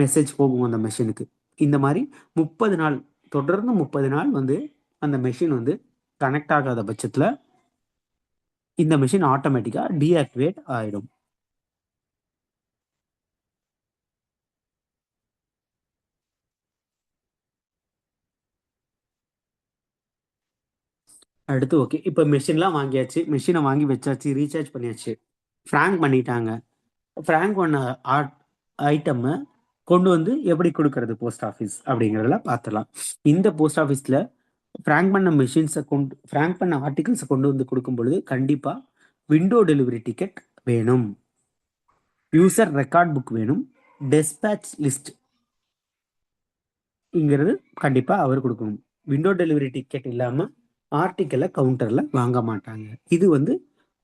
மெசேஜ் போகும் அந்த மெஷினுக்கு. இந்த மாரி 30 நாள் தொடர்ந்து 30 நாள் வந்து அந்த மெஷின் வந்து கனெக்ட் ஆகாத பட்சத்துல இந்த மெஷின் ஆட்டோமேட்டிக்கா டீஆக்டிவேட் ஆயிடும். அடுத்து ஓகே. இப்போ மெஷின்லாம் வாங்கியாச்சு. மெஷினை வாங்கி வச்சாச்சு. ரீசார்ஜ் பண்ணியாச்சு. ஃப்ராங்க் பண்ணிட்டாங்க. ஃப்ராங்க் பண்ண ஆர்ட் ஐட்டமை கொண்டு வந்து எப்படி கொடுக்கறது போஸ்ட் ஆஃபீஸ் அப்படிங்கிறதுல பார்த்துலாம். இந்த போஸ்ட் ஆஃபீஸில் ஃப்ராங்க் பண்ண மெஷின்ஸை கொண்டு ஃப்ராங்க் பண்ண ஆர்டிகல்ஸை கொண்டு வந்து கொடுக்கும் பொழுது கண்டிப்பாக விண்டோ டெலிவரி டிக்கெட் வேணும், யூசர் ரெக்கார்ட் புக் வேணும், டெஸ்பேட்ச் லிஸ்ட்ங்கிறது கண்டிப்பாக அவர் கொடுக்கணும். விண்டோ டெலிவரி டிக்கெட் இல்லாமல் ஆர்டிக்கலை கவுண்டரில் வாங்க மாட்டாங்க. இது வந்து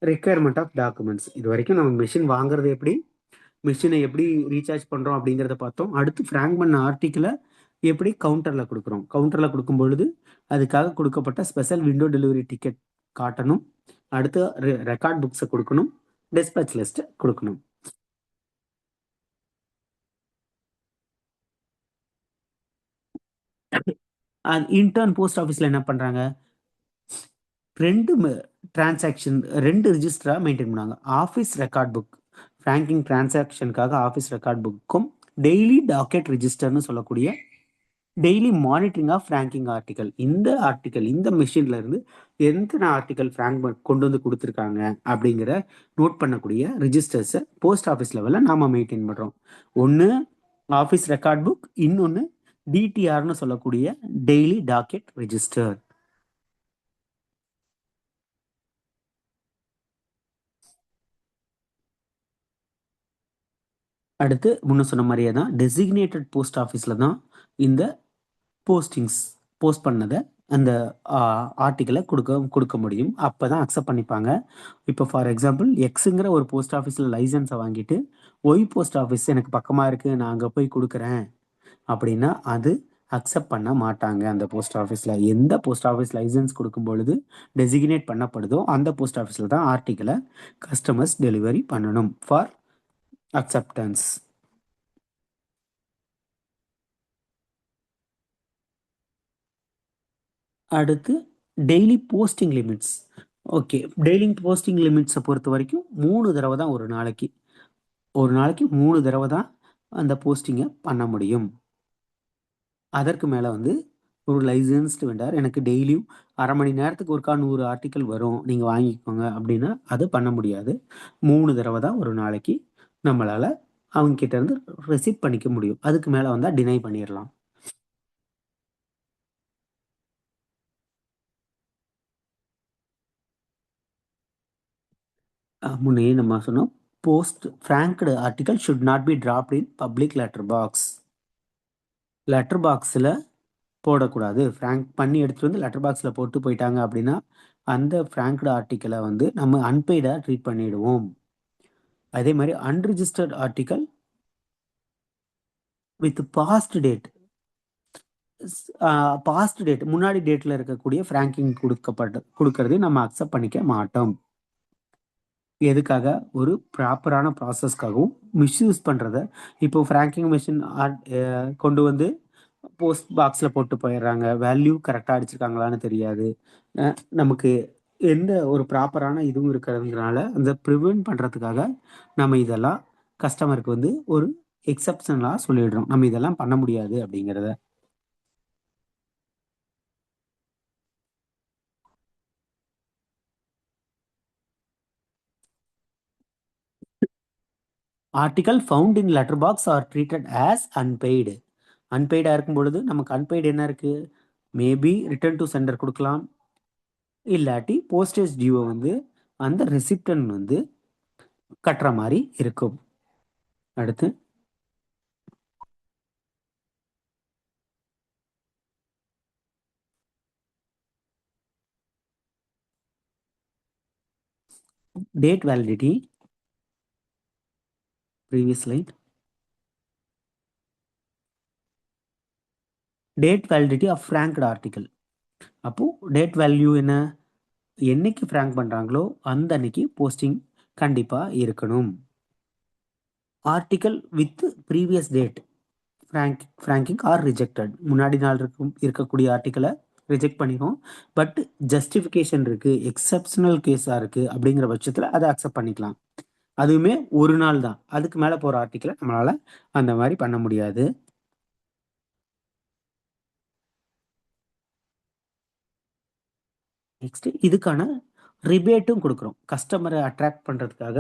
ரெக்குயர்மெண்ட் ஆஃப் டாக்குமெண்ட்ஸ். இது வரைக்கும் நம்ம மிஷின் வாங்குறது எப்படி, மிஷினை எப்படி ரீசார்ஜ் பண்ணுறோம் அப்படிங்கிறத பார்த்தோம். அடுத்து ஃப்ராங்க் பண்ண ஆர்டிக்கலை எப்படி கவுண்டரில் கொடுக்குறோம். கவுண்டரில் கொடுக்கும் பொழுது அதுக்காக கொடுக்கப்பட்ட ஸ்பெஷல் விண்டோ டெலிவரி டிக்கெட் காட்டணும். அடுத்து ரெக்கார்ட் புக்ஸை கொடுக்கணும், டிஸ்பேச் லிஸ்ட்டை கொடுக்கணும். இன்டர்ன் போஸ்ட் ஆஃபீஸில் என்ன பண்ணுறாங்க, ரெண்டு டிரான்சாக்ஷன், ரெண்டு ரிஜிஸ்டராக மெயின்டைன் பண்ணாங்க. ஆஃபீஸ் ரெக்கார்ட் புக், ஃப்ராங்கிங் டிரான்சாக்ஷனுக்காக ஆஃபீஸ் ரெக்கார்ட் புக்கும், டெய்லி டாக்கெட் ரிஜிஸ்டர்னு சொல்லக்கூடிய daily monitoring of franking article. இந்த ஆர்டிக்கல் இந்த மிஷின்ல இருந்து எத்தனை ஆர்டிக்கல் ஃப்ராங்க் கொண்டு வந்து கொடுத்துருக்காங்க அப்படிங்கிற நோட் பண்ணக்கூடிய ரிஜிஸ்டர்ஸை போஸ்ட் ஆஃபீஸ் லெவலில் நாம மெயின்டைன் பண்ணுறோம். ஒன்று ஆஃபீஸ் ரெக்கார்ட் புக், இன்னொன்று டிடிஆர்னு சொல்லக்கூடிய டெய்லி டாக்கெட் ரிஜிஸ்டர். அடுத்து முன்ன சொன்ன மாதிரியே தான் டெசிக்னேட்டட் போஸ்ட் ஆஃபீஸில் தான் இந்த போஸ்டிங்ஸ் போஸ்ட் பண்ணதை அந்த ஆர்டிக்கலை கொடுக்க கொடுக்க முடியும். அப்போ தான் அக்செப்ட் பண்ணிப்பாங்க. இப்போ ஃபார் எக்ஸாம்பிள் எக்ஸுங்கிற ஒரு போஸ்ட் ஆஃபீஸில் லைசன்ஸை வாங்கிட்டு ஒய் போஸ்ட் ஆஃபீஸ் எனக்கு பக்கமாக இருக்குது, நான் அங்கே போய் கொடுக்குறேன் அப்படின்னா அது அக்செப்ட் பண்ண மாட்டாங்க. அந்த போஸ்ட் ஆஃபீஸில் எந்த போஸ்ட் ஆஃபீஸ் லைசன்ஸ் கொடுக்கும் பொழுது டெசிக்னேட் பண்ணப்படுதோ அந்த போஸ்ட் ஆஃபீஸில் தான் ஆர்டிக்கலை கஸ்டமர்ஸ் டெலிவரி பண்ணணும் ஃபார் அக்செப்டன்ஸ். அடுத்து daily posting limits. Okay, daily posting லிமிட்ஸை பொறுத்த வரைக்கும் 3 தடவை தான் ஒரு நாளைக்கு. ஒரு நாளைக்கு 3 தடவை தான் அந்த போஸ்டிங்கை பண்ண முடியும். அதற்கு மேலே வந்து ஒரு லைசன்ஸ்டு வெண்டார் எனக்கு டெய்லியும் அரை மணி நேரத்துக்கு ஒருக்கா 100 ஆர்டிக்கல் வரும், நீங்கள் வாங்கிக்கோங்க அப்படின்னா அது பண்ண முடியாது. 3 தடவை தான் ஒரு நாளைக்கு நம்மளால் அவங்க கிட்ட இருந்து ரெசிப்ட் பண்ணிக்க முடியும். அதுக்கு மேலே வந்தால் டினை பண்ணிடலாம். முன்னையே நம்ம சொன்னோம், post franked article should not be dropped in public letter box. Letter பாக்ஸில் போடக்கூடாது. ஃப்ராங்க் பண்ணி எடுத்துகிட்டு வந்து லெட்டர் பாக்ஸில் போட்டு போயிட்டாங்க அப்படின்னா அந்த ஃப்ராங்க்டு ஆர்டிக்கலை வந்து நம்ம அன்பெய்டாக ட்ரீட் பண்ணிடுவோம். அதே மாதிரி unregistered article with past date முன்னாடி டேட்டில் இருக்கக்கூடிய ஃப்ராங்கிங் கொடுக்கறது நம்ம அக்செப்ட் பண்ணிக்க மாட்டோம். எதுக்காக, ஒரு ப்ராப்பரான ப்ராசஸ்க்காகவும் மிஸ்யூஸ் பண்ணுறத. இப்போ ஃப்ராங்கிங் மிஷின் கொண்டு வந்து போஸ்ட் பாக்ஸில் போட்டு போயிடுறாங்க, வேல்யூ கரெக்டாக அடிச்சிருக்காங்களான்னு தெரியாது. நமக்கு எந்த ஒரு ப்ராப்பரான இதுவும் இருக்கிறதுனால அந்த ப்ரிவென்ட் பண்ணுறதுக்காக நம்ம இதெல்லாம் கஸ்டமருக்கு வந்து ஒரு எக்ஸப்ஷனலாக சொல்லிடுறோம், நம்ம இதெல்லாம் பண்ண முடியாது அப்படிங்கிறத. Article found in letter box are treated as unpaid. அன்பெய்டாக இருக்கும் பொழுது நமக்கு அன்பெய்டு என்ன இருக்குது, மேபி ரிட்டர்ன் டு சென்டர் கொடுக்கலாம், இல்லாட்டி போஸ்டேஜ் டியூவை வந்து அந்த ரெசிப்டன் வந்து கட்டுற மாதிரி இருக்கும். அடுத்து date validity, previous line. Date validity of franked article. அப்போது டேட் வேல்யூ என்ன, என்னைக்கு ஃப்ராங்க் பண்ணுறாங்களோ அந்த அன்னைக்கு போஸ்டிங் கண்டிப்பாக இருக்கணும். Article with previous date franking are rejected. முன்னாடி நாள் இருக்கக்கூடிய ஆர்டிக்கலை ரிஜெக்ட் பண்ணிடும். பட் ஜஸ்டிஃபிகேஷன் இருக்குது, எக்ஸப்ஷனல் கேஸாக இருக்குது அப்படிங்கிற பட்சத்தில் அதை அக்செப்ட் பண்ணிக்கலாம். அதுவுமே ஒரு நாள் தான், அதுக்கு மேலே போகிற ஆர்டிக்கலை நம்மளால் அந்த மாதிரி பண்ண முடியாது. நெக்ஸ்ட் இதுக்கான ரிபேட்டும் கொடுக்குறோம். கஸ்டமரை அட்ராக்ட் பண்ணுறதுக்காக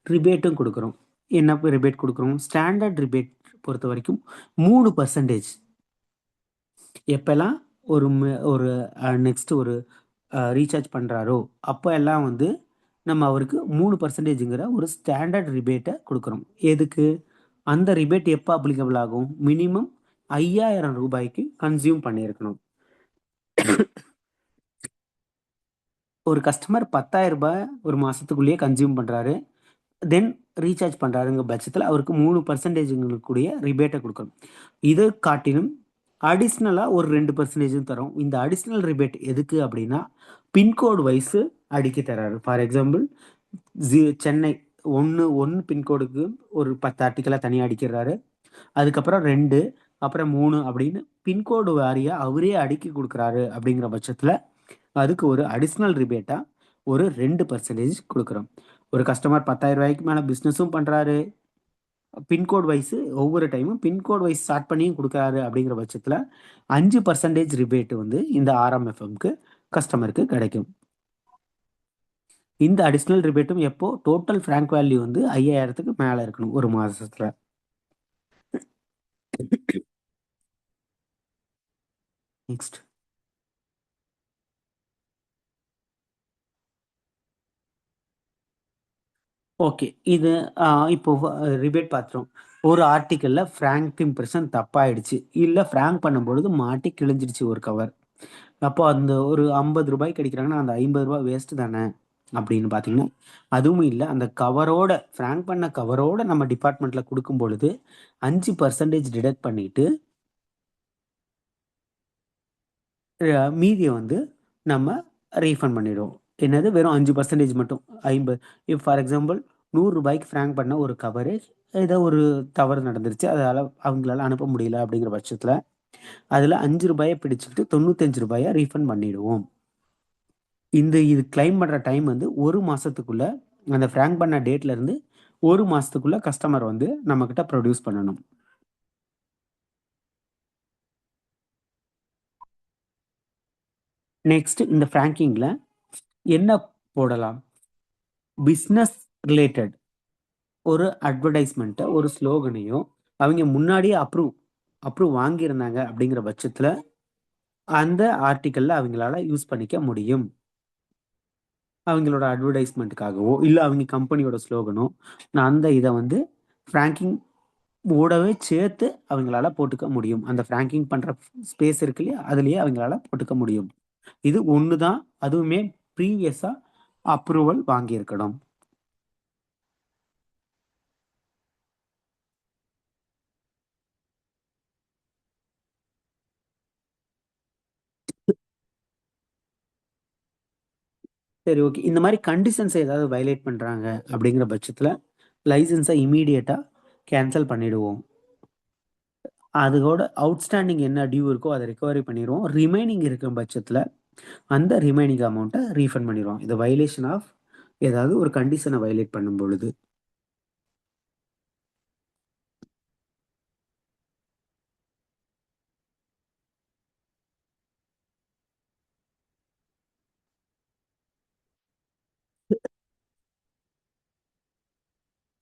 ரிபேட்டும் கொடுக்குறோம். என்ன ரிபேட் கொடுக்குறோம்? ஸ்டாண்டர்ட் ரிபேட் பொறுத்த வரைக்கும் 3%. எப்பெல்லாம் ஒரு நெக்ஸ்ட் ஒரு ரீசார்ஜ் பண்ணுறாரோ அப்போ எல்லாம் வந்து நம்ம அவருக்கு 3%ங்கிற ஒரு ஸ்டாண்டர்ட் ரிபேட்டை கொடுக்குறோம். எதுக்கு? அந்த ரிபேட் எப்போ அப்ளிகபிள் ஆகும்? மினிமம் 5000 ரூபாய்க்கு கன்சியூம் பண்ணியிருக்கணும். ஒரு கஸ்டமர் 10,000 ரூபாய் ஒரு மாசத்துக்குள்ளேயே கன்சியூம் பண்றாரு. தென் ரீசார்ஜ் பண்றாருங்க பட்சத்துல அவருக்கு 3% கூடிய ரிபேட்டை கொடுக்கணும். இது காட்டிலும் அடிஷ்னலா ஒரு 2% தரும். இந்த அடிஷ்னல் ரிபேட் எதுக்கு அப்படின்னா பின்கோடு வைஸ் அடுக்கி தராரு. ஃபார் எக்ஸாம்பிள் சென்னை ஒன்று ஒன்று பின்கோடுக்கு ஒரு 10 ஆர்டிக்கலா தனியாக அடிக்கிறாரு. அதுக்கப்புறம் 2 அப்புறம் 3 அப்படின்னு பின்கோடு வாரியா அவரே அடுக்கி கொடுக்குறாரு. அப்படிங்கிற பட்சத்துல அதுக்கு ஒரு அடிஷ்னல் ரிபேட்டா ஒரு 2% கொடுக்குறோம். ஒரு கஸ்டமர் 10,000 ரூபாய்க்கு மேலே பிஸ்னஸும் பண்ணுறாரு, பின்கோட் வைஸ் ஒவ்வொரு டைமும் பின்கோட் வைஸ் ஸ்டார்ட் பண்ணியும் கொடுக்குறாரு. அப்படிங்கிற பட்சத்தில் 5% ரிபேட் வந்து இந்த ஆர்எம்எஃப்எம்க்கு கஸ்டமருக்கு கிடைக்கும். இந்த அடிஷ்னல் ரிபேட்டும் எப்போ? டோட்டல் ஃப்ராங்க் வேல்யூ வந்து 5000க்கு மேலே இருக்கணும் ஒரு மாதத்தில். Next okay. இது இப்போ ரிபேட் பார்த்துட்டோம். ஒரு ஆர்டிக்கல்ல ஃப்ராங்க் இம்ப்ரெஷன் தப்பாயிடுச்சு, இல்லை ஃப்ராங்க் பண்ணும்பொழுது மாட்டி கிழிஞ்சிடுச்சு ஒரு கவர். அப்போ அந்த ஒரு 50 ரூபாய்க்கு அடிக்கிறாங்கன்னா அந்த 50 ரூபாய் வேஸ்ட் தானே அப்படின்னு பார்த்தீங்கன்னா அதுவும் இல்லை. அந்த கவரோட ஃப்ராங்க் பண்ண கவரோட நம்ம டிபார்ட்மெண்ட்ல கொடுக்கும் பொழுது 5% டிடக்ட் பண்ணிட்டு மீதியை வந்து நம்ம ரீஃபண்ட் பண்ணிடுவோம். என்னது? வெறும் 5% மட்டும். 50 இஃப் ஃபார் எக்ஸாம்பிள் 100 ரூபாய்க்கு ஃப்ராங்க் பண்ண ஒரு கவரு ஏதோ ஒரு தவறு நடந்துருச்சு, அதால் அவங்களால அனுப்ப முடியல. அப்படிங்கிற பட்சத்தில் அதில் 5 ரூபாயை பிடிச்சிக்கிட்டு 95 ரூபாயை ரீஃபண்ட் பண்ணிடுவோம். இது கிளைம் பண்ணுற டைம் வந்து ஒரு மாதத்துக்குள்ள, அந்த ஃப்ராங்க் பண்ண டேட்ல இருந்து ஒரு மாதத்துக்குள்ள கஸ்டமர் வந்து நம்மக்கிட்ட ப்ரொடியூஸ் பண்ணணும். நெக்ஸ்ட் இந்த ஃப்ராங்கிங்கில் என்ன போடலாம்? பிஸ்னஸ் ரிலேட்டட் ஒரு அட்வர்டைஸ்மெண்ட்டை, ஒரு ஸ்லோகனையோ அவங்க முன்னாடியே அப்ரூவ் வாங்கியிருந்தாங்க. அப்படிங்கிற பட்சத்தில் அந்த ஆர்டிக்கலில் அவங்களால யூஸ் பண்ணிக்க முடியும். அவங்களோட அட்வர்டைஸ்மெண்ட்டுக்காகவோ இல்லை அவங்க கம்பெனியோட ஸ்லோகனோ நான் அந்த இதை வந்து ஃப்ராங்கிங் ஓடவே சேர்த்து அவங்களால போட்டுக்க முடியும். அந்த ஃப்ராங்கிங் பண்ணுற ஸ்பேஸ் இருக்கு இல்லையா, அதுலேயே அவங்களால போட்டுக்க முடியும். இது ஒன்று தான். அதுவுமே ப்ரீவியஸாக அப்ரூவல் வாங்கியிருக்கணும். சரி, ஓகே. இந்த மாதிரி கண்டிஷன்ஸ் ஏதாவது வயலேட் பண்ணுறாங்க அப்படிங்கிற பட்சத்தில் லைசன்ஸை இமீடியட்டாக கேன்சல் பண்ணிடுவோம். அதோட அவுட்ஸ்டாண்டிங் என்ன டியூ இருக்கோ அதை ரிகவரி பண்ணிடுவோம். ரிமைனிங் இருக்கும் பட்சத்தில் அந்த ரிமைனிங் அமௌண்ட்டை ரீஃபண்ட் பண்ணிடுவோம். இது வயலேஷன் ஆஃப் ஏதாவது ஒரு கண்டிஷனை வயலேட் பண்ணும் பொழுது.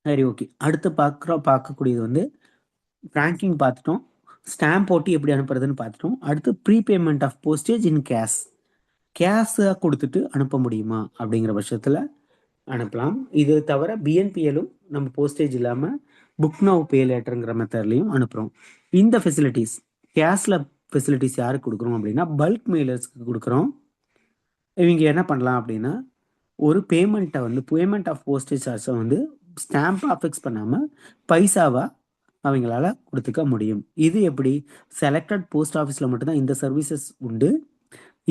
சரி, ஓகே. அடுத்து பார்க்கக்கூடியது வந்து ரேங்கிங் பார்த்துட்டோம். ஸ்டாம்ப் போட்டு எப்படி அனுப்புறதுன்னு பார்த்துட்டோம். அடுத்து prepayment of postage in cash. கேஷாக கொடுத்துட்டு அனுப்ப முடியுமா அப்படிங்கிற பட்சத்தில் அனுப்பலாம். இது தவிர பிஎன்பிஎலும் நம்ம போஸ்டேஜ் இல்லாமல் புக் நவ் பே லேட்டருங்கிற மெத்தட்லையும் அனுப்புகிறோம். இந்த ஃபெசிலிட்டிஸ் கேஷில் ஃபெசிலிட்டிஸ் யாருக்கு கொடுக்குறோம் அப்படின்னா பல்க் மெயிலர்ஸ்க்கு கொடுக்குறோம். இவங்க என்ன பண்ணலாம் அப்படின்னா ஒரு பேமெண்ட்டை வந்து பேமெண்ட் ஆஃப் போஸ்டேஜ் சார்ஜை வந்து ஸ்டாம்பாக ஃபிக்ஸ் பண்ணாமல் பைசாவாக அவங்களால கொடுத்துக்க முடியும். இது எப்படி? செலக்டட் போஸ்ட் ஆஃபீஸில் மட்டும்தான் இந்த சர்வீசஸ் உண்டு.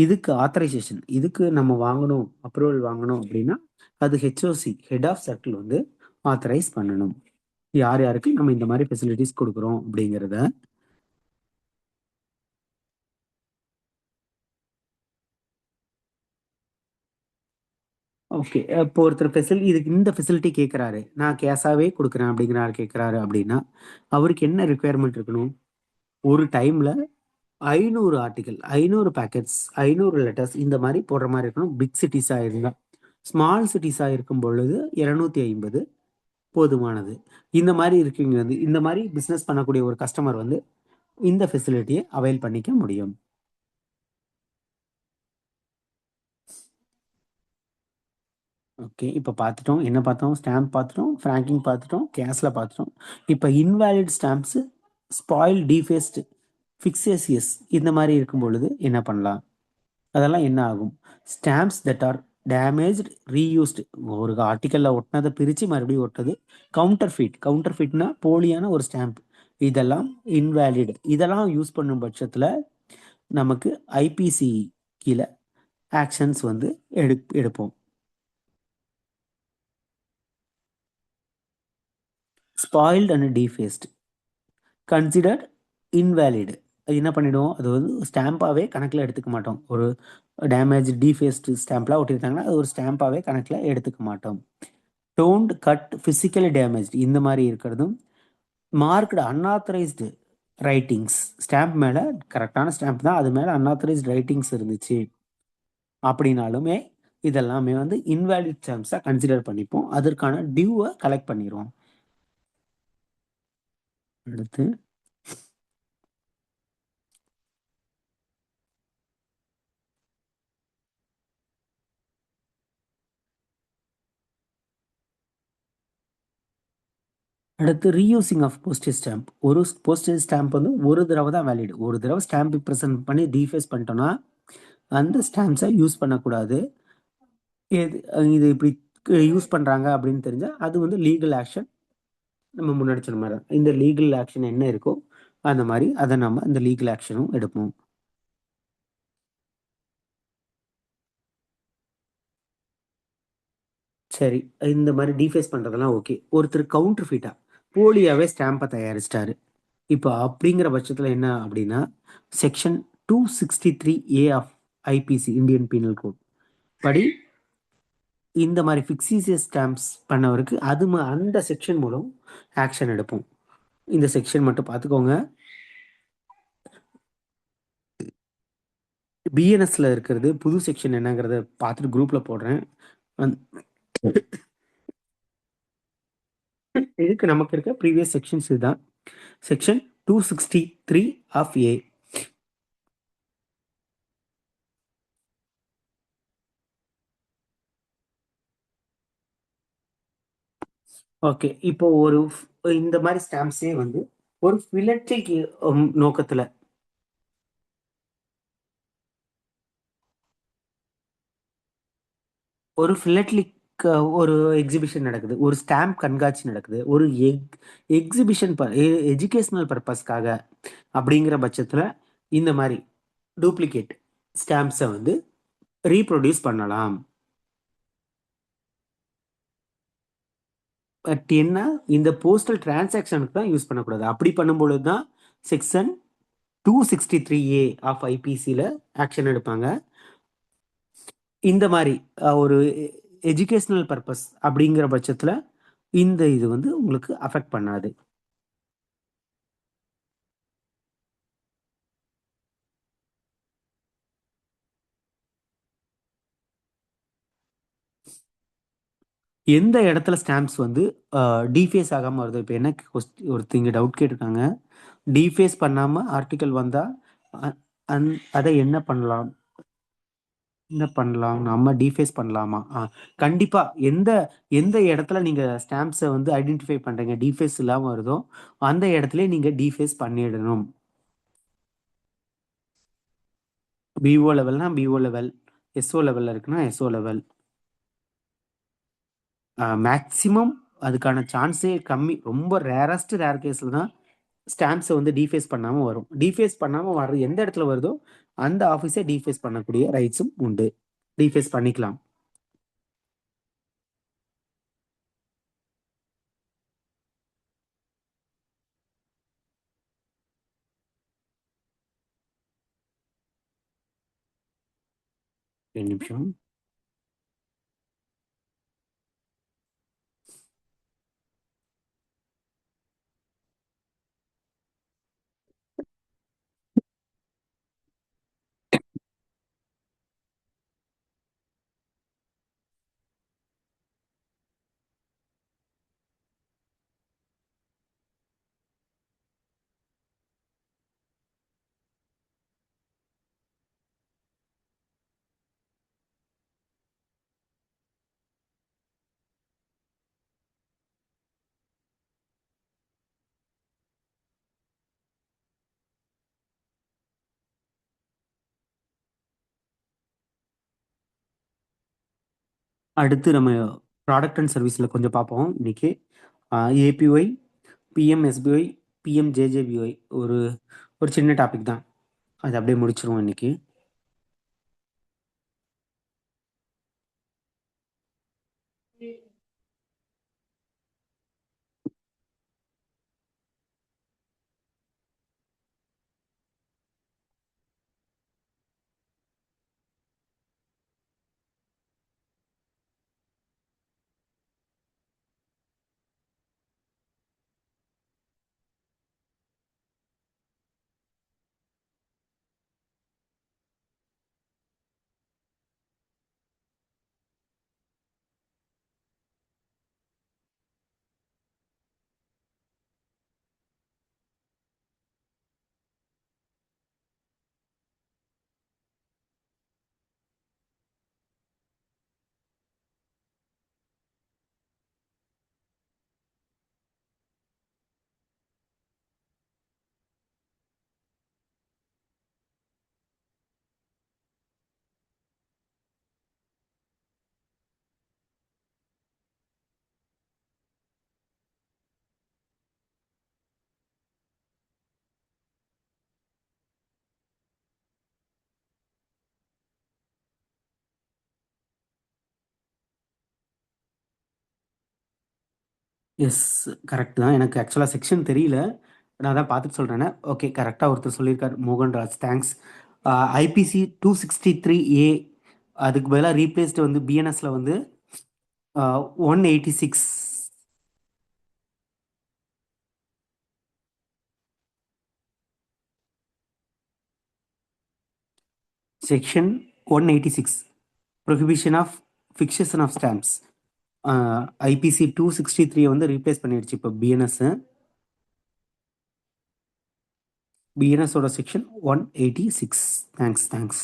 இதுக்கு ஆத்தரைசேஷன், இதுக்கு நம்ம வாங்கணும், அப்ரூவல் வாங்கணும் அப்படின்னா அது ஹெச்ஓசி, ஹெட் ஆஃப் சர்க்கிள் வந்து ஆத்தரைஸ் பண்ணணும். யார் யாருக்கு நம்ம இந்த மாதிரி ஃபெசிலிட்டிஸ் கொடுக்குறோம் அப்படிங்கிறத. ஓகே. இப்போ ஒருத்தர் இதுக்கு இந்த ஃபெசிலிட்டி கேட்குறாரு, நான் கேஷாகவே கொடுக்குறேன் அப்படிங்கிற ஆள் கேட்குறாரு அப்படின்னா அவருக்கு என்ன ரிக்குயர்மெண்ட் இருக்கணும்? ஒரு டைமில் 500 ஆர்டிகல், 500 பேக்கெட்ஸ், 500 லெட்டர்ஸ் இந்த மாரி போடுற மாரி இருக்கணும். பிக் சிட்டீஸா இருந்தா. ஸ்மால் சிட்டீஸா இருக்கும் பொழுது 250 போதுமானது. இந்த மாரி இருக்கீங்க வந்து இந்த மாரி பிசினஸ் பண்ணக்கூடிய ஒரு கஸ்டமர் வந்து இந்த ஃபெசிலிட்டிய அவைல் பண்ணிக்க முடியும். ஓகே. இப்ப பார்த்துட்டோம். என்ன பார்த்தோம்? ஸ்டாம்ப் பார்த்துட்டோம். ஃபிராங்கிங் பார்த்துட்டோம். கேஷ்ல பார்த்துட்டோம். இப்ப இன்வாலிட் ஸ்டாம்ப்ஸ், ஸ்பாயில், டிஃபேஸ்ட், ஃபிக்சேசியஸ் இந்த மாரி இருக்கும் பொழுது என்ன பண்ணலாம்? அதெல்லாம் என்ன ஆகும்? Stamps that R damaged, reused ஒரு ஆர்டிக்கல்ல ஒட்டுனத பிரிச்சு மறுபடியும் ஒட்டுறது. கவுண்டர்ஃபிட், கவுண்டர்ஃபிட்னா போலியான ஒரு ஸ்டாம்ப். இதெல்லாம் இன்வாலிட். இதெல்லாம் யூஸ் பண்ணும் பட்சத்துல நமக்கு ஐபிசி கீழ ஆக்ஷன்ஸ் வந்து எடுப்போம். Spoiled and defaced considered invalid. அது என்ன பண்ணிடுவோம்? அது வந்து ஸ்டாம்பாவே கணக்குல எடுத்துக்க மாட்டோம். ஒரு டேமேஜ், டீஃபேஸ்ட் ஸ்டாம்ப்லாம் ஒட்டியிருந்தாங்கன்னா, அது ஒரு ஸ்டாம்பாவே கணக்குல எடுத்துக்க மாட்டோம். டோன்ட் கட், பிசிக்கலி டேமேஜ்ட் இந்த மாரி இருக்கிறதும். மார்க்டு அன்ஆத்தரைஸ்டு ரைட்டிங்ஸ், ஸ்டாம்ப் மேல கரெக்டான ஸ்டாம்ப் தான், அது மேல அன்ஆத்தரைஸ்டு ரைட்டிங்ஸ் இருந்துச்சு அப்படின்னாலுமே, இதெல்லாமே வந்து இன்வேலிட் ஸ்டாம்ப்ஸா கன்சிடர் பண்ணிப்போம். அதற்கான டியூவ கலெக்ட் பண்ணிருவோம். அடுத்து அடுத்து ரீயூசிங் ஆஃப் போஸ்டேஜ் ஸ்டாம்ப். ஒரு போஸ்டேஜ் ஸ்டாம்ப் வந்து ஒரு தடவை தான் வேலிட். ஒரு தடவை ஸ்டாம்ப் ப்ரெசென்ட் பண்ணி டீஃபேஸ் பண்ணிட்டோம்னா, அந்த ஸ்டாம்ப்ஸை யூஸ் பண்ணக்கூடாது. இது இது இப்படி யூஸ் பண்றாங்க அப்படின்னு தெரிஞ்சா, அது வந்து லீகல் ஆக்ஷன். நம்ம முன்னாடி சொன்ன மாதிரி தான். இந்த லீகல் ஆக்ஷன் என்ன இருக்கோ, அந்த மாரி அதை நம்ம இந்த லீகல் ஆக்ஷனும் எடுப்போம். சரி, இந்த மாரி டீஃபேஸ் பண்றதெல்லாம் ஓகே. ஒருத்தர் கவுண்டர் ஃபீட்டா போலியாவே ஸ்டாம்பை தயாரிச்சிட்டாரு. இப்போ அப்படிங்கிற பட்சத்துல என்ன அப்படின்னா, section 263A of IPC, Indian Penal Code படி இந்த மாதிரி ஃபிக்சீசியஸ் ஸ்டாம்ப்ஸ் பண்ணவருக்கு அந்த செக்ஷன் மூலம் ஆக்ஷன் எடுப்போம். இந்த செக்ஷன் மட்டும் பார்த்துக்கோங்க. பிஎன்எஸ்ல இருக்கிறது புது செக்ஷன் என்னங்கிறத பார்த்துட்டு குரூப்ல போடுறேன். இதுக்கு நமக்கு இருக்க ப்ரீவியஸ் செக்ஷன்ஸ் இதுதான். Section 263 of A. ஓகே. இப்போ இந்த மாதிரி ஸ்டாம்ப்ஸே வந்து ஒரு பிலட்ரிக் நோக்கத்துல, ஒரு பிலட்லிக் ஒரு எக்ஸிபிஷன் நடக்குது, ஒரு ஸ்டாம்ப் கண்காட்சி நடக்குது, ஒரு எக்ஸிபிஷன் எஜுகேஷனல் பர்பஸ்க்காக அப்படிங்கிற பட்சத்துல இந்த மாதிரி டூப்ளிகேட் ஸ்டாம்ப்ஸை வந்து ரீப்ரொடியூஸ் பண்ணலாம். பட் என்ன, இந்த போஸ்டல் டிரான்சாக்ஷனுக்கு தான் யூஸ் பண்ணக்கூடாது. அப்படி பண்ணும்பொழுது தான் செக்ஷன் 263A ஆஃப் ஐபிசியில் ஆக்ஷன் எடுப்பாங்க. இந்த மாதிரி ஒரு எஜுகேஷனல் பர்பஸ் அப்படிங்கிற பட்சத்தில் இந்த இது வந்து உங்களுக்கு அஃபெக்ட் பண்ணாது. எந்த இடத்துல ஸ்டாம்ப்ஸ் வந்து டீஃபேஸ் ஆகாமல் வருது? இப்போ என்ன ஒருத்தங்க டவுட் கேட்டிருக்காங்க. டீஃபேஸ் பண்ணாமல் ஆர்டிக்கல் வந்தால் அதை என்ன பண்ணலாம்? என்ன பண்ணலாம்? நம்ம டீஃபேஸ் பண்ணலாமா? கண்டிப்பா. எந்த எந்த இடத்துல நீங்க ஸ்டாம்ப்ஸ வந்து ஐடென்டிஃபை பண்றீங்க, டீஃபேஸ் இல்லாம வருதோ, அந்த இடத்திலேயே நீங்க டீஃபேஸ் பண்ணிடணும். பிஓ லெவல்னா பிஓ லெவல், எஸ்ஓ லெவல்ல இருக்குன்னா எஸ்ஓ லெவல். மேக்ஸிமம் அதுக்கான சான்ஸே கம்மி. ரொம்ப ரேர் கேஸ்ல தான் ஸ்டாம்ப்ஸை வந்து டீஃபேஸ் பண்ணாம வரும். டீஃபேஸ் பண்ணாம வர்றது எந்த இடத்துல வருதோ, அந்த ஆஃபீஸை டீஃபேஸ் பண்ணக்கூடிய ரைட்ஸும் உண்டு. டீஃபேஸ் பண்ணிக்கலாம். ஒரு நிமிஷம். அடுத்து நம்ம ப்ராடக்ட் அண்ட் சர்வீஸில் கொஞ்சம் பார்ப்போம் இன்னைக்கு. ஏபிஒய், பிஎம்எஸ்பிஒய், பிஎம்ஜேஜேபிஒய் ஒரு ஒரு சின்ன டாபிக் தான். அது அப்படியே முடிச்சிருவோம் இன்னைக்கு. எஸ், கரெக்ட் தான். எனக்கு ஆக்சுவலாக செக்ஷன் தெரியல, நான் தான் பார்த்துட்டு சொல்கிறேனே. ஓகே, கரெக்டாக ஒருத்தர் சொல்லியிருக்கார், மோகன்ராஜ், தேங்க்ஸ். ஐபிசி 263A அதுக்கு பதிலாக ரீப்ளேஸ்டு வந்து பிஎன்எஸ்ல வந்து 186. Section 186, prohibition of fixation of stamps. IPC 263 வந்து ரீப்ளேஸ் பண்ணிடுச்சு இப்போ பிஎன்எஸ். பிஎன்எஸோட செக்ஷன் 186. Thanks, thanks.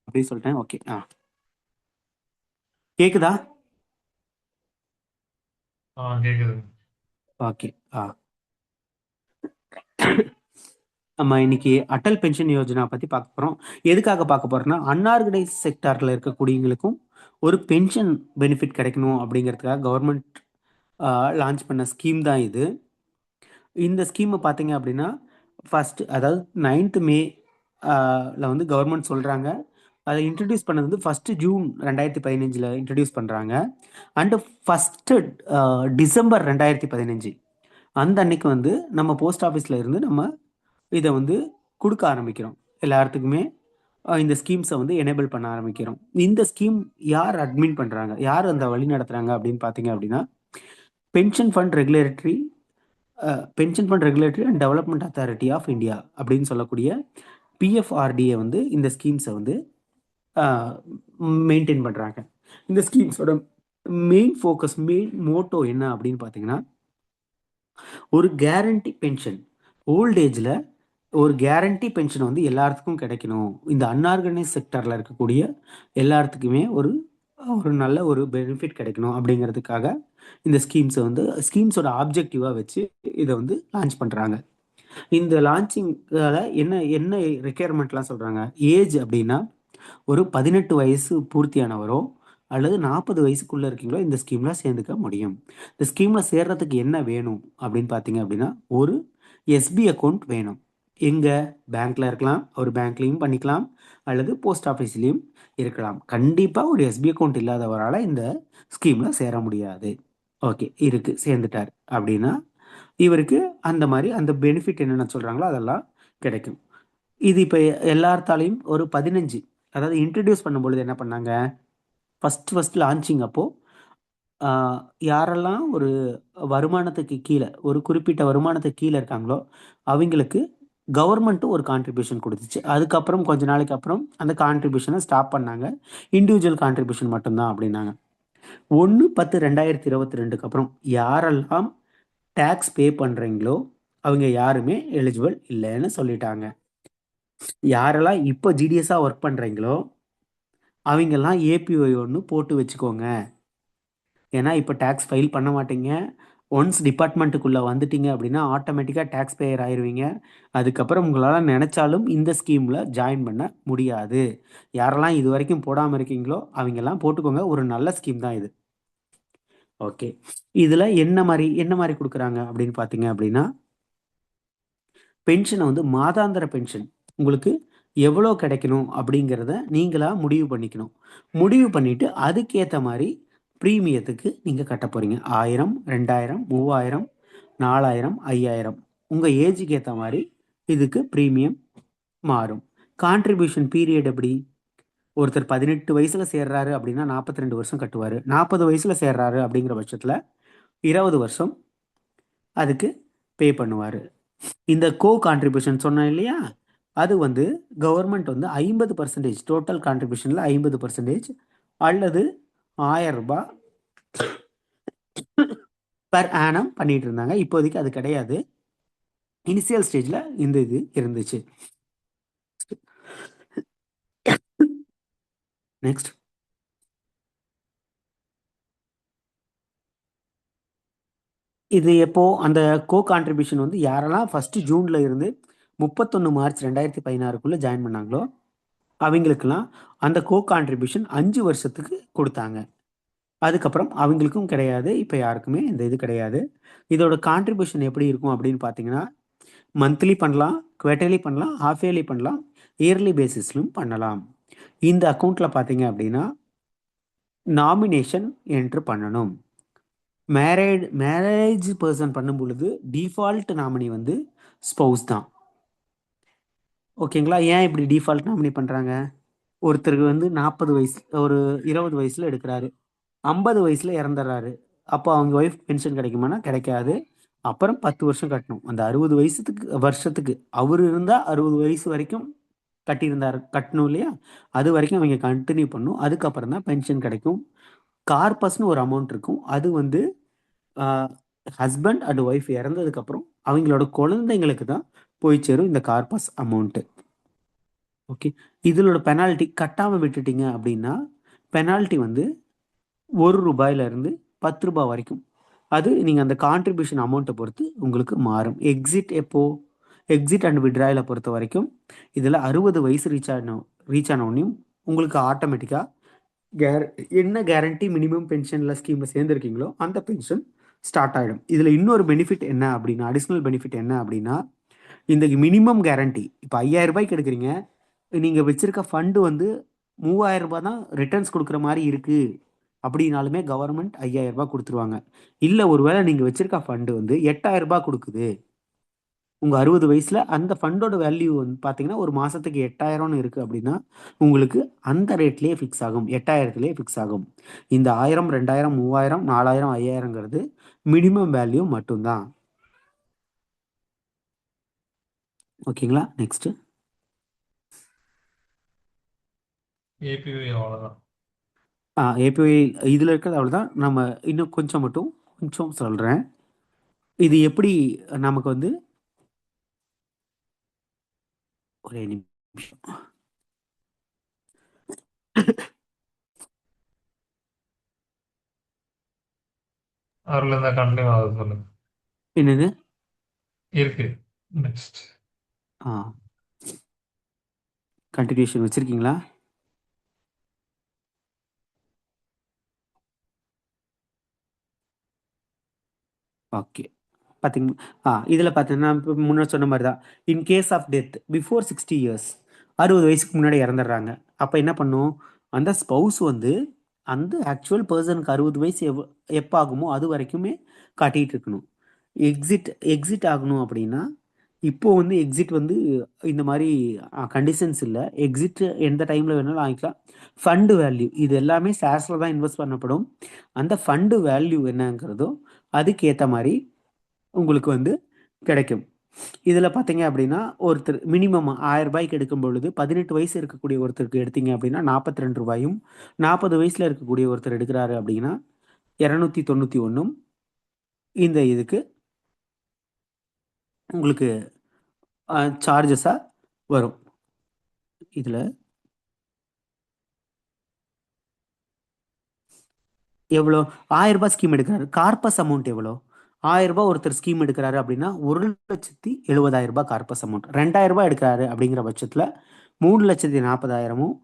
அப்படி சொல்லிட்டேன். ஓகே. கேக்குதா? கேக்குதுங்க. ஓகே. நம்ம இன்னைக்கு அடல் பென்ஷன் யோஜனா பத்தி பார்க்க போறோம். எதுக்காக பார்க்க போறோம்னா, அன்ஆர்கனைஸ் செக்டார்ல இருக்கக்கூடியவங்களுக்கும் ஒரு பென்ஷன் பெனிஃபிட் கிடைக்கணும் அப்படிங்கிறதுக்காக கவர்மெண்ட் லான்ச் பண்ண ஸ்கீம் தான் இது. இந்த ஸ்கீமை பார்த்தீங்க அப்படின்னா, ஃபர்ஸ்ட் அதாவது 9th மே ல வந்து கவர்மெண்ட் சொல்றாங்க. அதை இன்ட்ரடியூஸ் பண்ணது வந்து ஃபர்ஸ்ட் ஜூன் 2015 இன்ட்ரடியூஸ் பண்றாங்க. அண்ட் ஃபர்ஸ்ட் டிசம்பர் 2015 அந்த அன்னைக்கு வந்து நம்ம போஸ்ட் ஆஃபீஸ்ல இருந்து நம்ம இதை வந்து கொடுக்க ஆரம்பிக்கிறோம். எல்லாத்துக்குமே இந்த ஸ்கீம்ஸை வந்து எனேபிள் பண்ண ஆரம்பிக்கிறோம். இந்த ஸ்கீம் யார் அட்மின் பண்றாங்க, யார் அந்த வழி நடத்துறாங்க அப்படின்னு பார்த்தீங்க அப்படின்னா, pension fund regulatory pension fund regulatory and development authority of India அப்படின்னு சொல்லக்கூடிய பிஎஃப்ஆர்டிஏ வந்து இந்த ஸ்கீம்ஸை வந்து மெயின்டைன் பண்ணுறாங்க. இந்த ஸ்கீம்ஸோட மெயின் ஃபோக்கஸ், மெயின் மோட்டோ என்ன அப்படின்னு பார்த்தீங்கன்னா, ஒரு கேரண்டி பென்ஷன், ஓல்ட் ஏஜில் ஒரு கேரண்டி பென்ஷன் வந்து எல்லாத்துக்கும் கிடைக்கணும். இந்த அன்ஆர்கனைஸ் செக்டரில் இருக்கக்கூடிய எல்லாத்துக்குமே ஒரு ஒரு நல்ல ஒரு பெனிஃபிட் கிடைக்கணும் அப்படிங்கிறதுக்காக இந்த ஸ்கீம்ஸை வந்து ஸ்கீம்ஸோட ஆப்ஜெக்டிவாக வச்சு இதை வந்து லான்ச் பண்ணுறாங்க. இந்த லான்ச்சிங்கால என்ன என்ன ரெக்யர்மெண்ட்லாம் சொல்கிறாங்க, ஏஜ் அப்படின்னா ஒரு 18 வயசு பூர்த்தியானவரோ அல்லது 40 வயசுக்குள்ளே இருக்கீங்களோ இந்த ஸ்கீமில் சேர்ந்துக்க முடியும். இந்த ஸ்கீமில் சேர்றதுக்கு என்ன வேணும் அப்படின்னு பார்த்தீங்க அப்படின்னா, ஒரு எஸ்பி அக்கௌண்ட் வேணும். எங்கே? பேங்க்கில் இருக்கலாம், ஒரு பேங்க்லேயும் பண்ணிக்கலாம், அல்லது போஸ்ட் ஆஃபீஸ்லேயும் இருக்கலாம். கண்டிப்பாக ஒரு எஸ்பி அக்கௌண்ட் இல்லாதவரால் இந்த ஸ்கீமில் சேர முடியாது. ஓகே, இருக்கு, சேர்ந்துட்டார் அப்படின்னா இவருக்கு அந்த மாதிரி அந்த பெனிஃபிட் என்னென்ன சொல்கிறாங்களோ அதெல்லாம் கிடைக்கும். இது இப்போ எல்லாத்தாலையும் ஒரு 15, அதாவது இன்ட்ரடியூஸ் பண்ணும்பொழுது என்ன பண்ணாங்க, ஃபர்ஸ்ட் லான்ச்சிங் அப்போ யாரெல்லாம் ஒரு வருமானத்துக்கு கீழே, ஒரு குறிப்பிட்ட வருமானத்துக்கு கீழே இருக்காங்களோ அவங்களுக்கு கவர்மெண்ட்டும் ஒரு கான்ட்ரிபியூஷன் கொடுத்துச்சு. அதுக்கப்புறம் கொஞ்ச நாளைக்கு அப்புறம் அந்த கான்ட்ரிபியூஷனை ஸ்டாப் பண்ணாங்க. இண்டிவிஜுவல் கான்ட்ரிபியூஷன் மட்டும்தான் அப்படின்னாங்க. 1/10/2022 அப்புறம் யாரெல்லாம் டேக்ஸ் பே பண்ணுறீங்களோ அவங்க யாருமே எலிஜிபிள் இல்லைன்னு சொல்லிட்டாங்க. யாரெல்லாம் இப்போ ஜிடிஎஸ்ஸாக ஒர்க் பண்ணுறீங்களோ அவங்கெல்லாம் ஏபிஒய் ஒன்று போட்டு வச்சுக்கோங்க. ஏன்னா இப்போ டேக்ஸ் ஃபைல் பண்ண மாட்டீங்க. ஒன்ஸ் டிபார்ட்மெண்ட்டுக்குள்ளே வந்துட்டீங்க அப்படின்னா ஆட்டோமேட்டிக்காக டேக்ஸ் பேயர் ஆயிடுவீங்க. அதுக்கப்புறம் உங்களால் நினச்சாலும் இந்த ஸ்கீமில் ஜாயின் பண்ண முடியாது. யாரெல்லாம் இது வரைக்கும் போடாமல் இருக்கீங்களோ அவங்கெல்லாம் போட்டுக்கோங்க. ஒரு நல்ல ஸ்கீம் தான் இது. ஓகே, இதில் என்ன மாதிரி கொடுக்குறாங்க அப்படின்னு பார்த்தீங்க அப்படின்னா, பென்ஷனை வந்து மாதாந்திர பென்ஷன் உங்களுக்கு எவ்வளோ கிடைக்கணும் அப்படிங்கிறத நீங்களாக முடிவு பண்ணிக்கணும். முடிவு பண்ணிவிட்டு அதுக்கேற்ற மாதிரி ப்ரீமியத்துக்கு நீங்கள் கட்ட போகிறீங்க. 1000, 2000, 3000, 4000, 5000 உங்கள் ஏஜுக்கு ஏற்ற மாதிரி இதுக்கு ப்ரீமியம் மாறும். கான்ட்ரிபியூஷன் பீரியட் எப்படி? ஒருத்தர் 18 வயசில் சேர்றாரு அப்படின்னா 42 வருஷம் கட்டுவார். 40 வயசில் சேர்றாரு அப்படிங்கிற பட்சத்தில் 20 வருஷம் அதுக்கு பே பண்ணுவார். இந்த கோ கான்ட்ரிபியூஷன் சொன்னேன் இல்லையா, அது வந்து கவர்மெண்ட் வந்து 50% டோட்டல் கான்ட்ரிபியூஷனில் 50% அல்லது 1000 ரூபாய் பெர் ஆனம் பண்ணிட்டு இருந்தாங்க. இப்போதைக்கு அது கிடையாது. இனிஷியல் ஸ்டேஜில் இந்த இது இருந்துச்சு. நெக்ஸ்ட், இது எப்போ அந்த கோ கான்ட்ரிபியூஷன் வந்து யாரெல்லாம் ஃபர்ஸ்ட் ஜூன்ல இருந்து 31 மார்ச் 2016 ஜாயின் பண்ணாங்களோ அவங்களுக்கெல்லாம் அந்த கோ கான்ட்ரிபியூஷன் 5 வருஷத்துக்கு கொடுத்தாங்க. அதுக்கப்புறம் அவங்களுக்கும் கிடையாது. இப்போ யாருக்குமே இந்த இது கிடையாது. இதோட கான்ட்ரிபியூஷன் எப்படி இருக்கும் அப்படின்னு பார்த்தீங்கன்னா, மந்த்லி பண்ணலாம், குவார்டர்லி பண்ணலாம், ஹாஃப் இயர்லி பண்ணலாம், இயர்லி பேசிஸ்லும் பண்ணலாம். இந்த அக்கௌண்ட்டில் பார்த்தீங்க அப்படின்னா நாமினேஷன் என்ட்ரு பண்ணணும். மேரேஜ் பர்சன் பண்ணும் பொழுது டிஃபால்ட் நாமினி வந்து ஸ்பௌஸ் தான். ஓகேங்களா? ஏன் இப்படி டிஃபால்ட் நாமினி பண்ணுறாங்க? ஒருத்தருக்கு வந்து 40 வயசு, ஒரு 20 வயசில் எடுக்கிறாரு, 50 வயசில் இறந்துடுறாரு. அப்போ அவங்க ஒய்ஃப் பென்ஷன் கிடைக்குமானா கிடைக்காது. அப்புறம் 10 வருஷம் கட்டணும். அந்த 60 வருஷத்துக்கு அவர் இருந்தால் 60 வயசு வரைக்கும் கட்டணும் இல்லையா, அது வரைக்கும் அவங்க கண்டினியூ பண்ணும். அதுக்கப்புறம் தான் பென்ஷன் கிடைக்கும். கார்பஸ்னு ஒரு அமௌண்ட் இருக்கும். அது வந்து ஹஸ்பண்ட் அண்ட் ஒய்ஃப் இறந்ததுக்கப்புறம் அவங்களோட குழந்தைங்களுக்கு தான் போய் சேரும் இந்த கார்பஸ் அமௌண்ட்டு. ஓகே. இதோட பெனால்ட்டி கட்டாமல் விட்டுட்டீங்க அப்படின்னா பெனால்ட்டி வந்து ரூ. 1 ரூ. 10 வரைக்கும். அது நீங்கள் அந்த கான்ட்ரிபியூஷன் அமௌண்ட்டை பொறுத்து உங்களுக்கு மாறும். எக்ஸிட் எப்போ? எக்ஸிட் அண்ட் விட்ராயலை பொறுத்த வரைக்கும் இதில் 60 வயசு ரீச் ஆனோடனையும் உங்களுக்கு ஆட்டோமேட்டிக்காக கேர என்ன கேரண்டி மினிமம் பென்ஷனில் ஸ்கீமில் சேர்ந்துருக்கீங்களோ அந்த பென்ஷன் ஸ்டார்ட் ஆகிடும். இதில் இன்னொரு பெனிஃபிட் என்ன அப்படின்னா, அடிஷ்னல் பெனிஃபிட் என்ன அப்படின்னா, இந்த மினிமம் கேரண்டி இப்போ 5000 ரூபாய்க்கு எடுக்கிறீங்க, நீங்கள் வச்சிருக்க ஃபண்டு வந்து 3000 ரூபாய் தான் ரிட்டர்ன்ஸ் கொடுக்குற மாதிரி இருக்குது அப்படின்னாலுமே கவர்மெண்ட் 5000 ரூபாய் கொடுத்துருவாங்க. இல்லை ஒருவேளை நீங்கள் வச்சிருக்க ஃபண்டு வந்து 8000 ரூபாய் கொடுக்குது, உங்கள் 60 வயசில் அந்த ஃபண்டோட வேல்யூ வந்து பார்த்தீங்கன்னா ஒரு மாதத்துக்கு 8000ன்னு இருக்குது அப்படின்னா உங்களுக்கு அந்த ரேட்லேயே ஃபிக்ஸ் ஆகும், 8000த்துலேயே ஃபிக்ஸ் ஆகும். இந்த 1000 2000 3000 4000 5000ங்கிறது மினிமம் வேல்யூ மட்டும்தான். ஓகேங்களா? நெக்ஸ்ட் ஏபிஐ அவ்வளோதான். ஏபிஐ இதில் இருக்கிறது அவ்வளோதான். நம்ம இன்னும் கொஞ்சம் சொல்கிறேன். இது எப்படி நமக்கு வந்து ஒரே நிமிஷம். அதில் இருந்தால் கண்டினியூ ஆகுது சொல்லுங்க. என்னது? இருக்கு. நெக்ஸ்ட் கண்டினியூஷன் வச்சுருக்கீங்களா? ஓகே. பார்த்தீங்கன்னா இதில் பார்த்தீங்கன்னா இப்போ முன்னாடி சொன்ன மாதிரி தான். In case of death before 60 years, 60 வயசுக்கு முன்னாடி இறந்துடுறாங்க. அப்போ என்ன பண்ணும், அந்த ஸ்பௌஸ் வந்து அந்த ஆக்சுவல் பர்சனுக்கு 60 வயசு எப்போ ஆகுமோ அது வரைக்குமே காட்டிகிட்டு இருக்கணும். எக்ஸிட் ஆகணும் அப்படின்னா இப்போ வந்து எக்ஸிட் வந்து இந்த மாதிரி கண்டிஷன்ஸ் இல்லை. எக்ஸிட் எந்த டைமில் வேணாலும் ஆகிக்கலாம். ஃபண்டு வேல்யூ இது எல்லாமே ஷேர்ஸில் தான் இன்வெஸ்ட் பண்ணப்படும். அந்த ஃபண்டு வேல்யூ என்னங்கிறதோ அதுக்கேற்ற மாதிரி உங்களுக்கு வந்து கிடைக்கும். இதில் பார்த்தீங்க அப்படின்னா ஒருத்தர் மினிமம் 1000 ரூபாய்க்கு எடுக்கும் பொழுது 18 வயசு இருக்கக்கூடிய ஒருத்தருக்கு எடுத்தீங்க அப்படின்னா 42 ரூபாயும், 40 வயசில் இருக்கக்கூடிய ஒருத்தர் எடுக்கிறாரு அப்படின்னா 291ம் இந்த இதுக்கு உங்களுக்கு சார்ஜஸாக வரும். இதில் எவ்வளோ 1000 ரூபாய் ஸ்கீம் எடுக்கிறாரு, கார்பஸ் அமௌண்ட் எவ்வளோ? 1000 ரூபாய் ஒருத்தர் ஸ்கீம் எடுக்கிறாரு அப்படின்னா 1,70,70,000 கார்பஸ் அமௌண்ட். 2000 ரூபாய் எடுக்கிறாரு அப்படிங்கிற பட்சத்தில் 3,40,000ம்,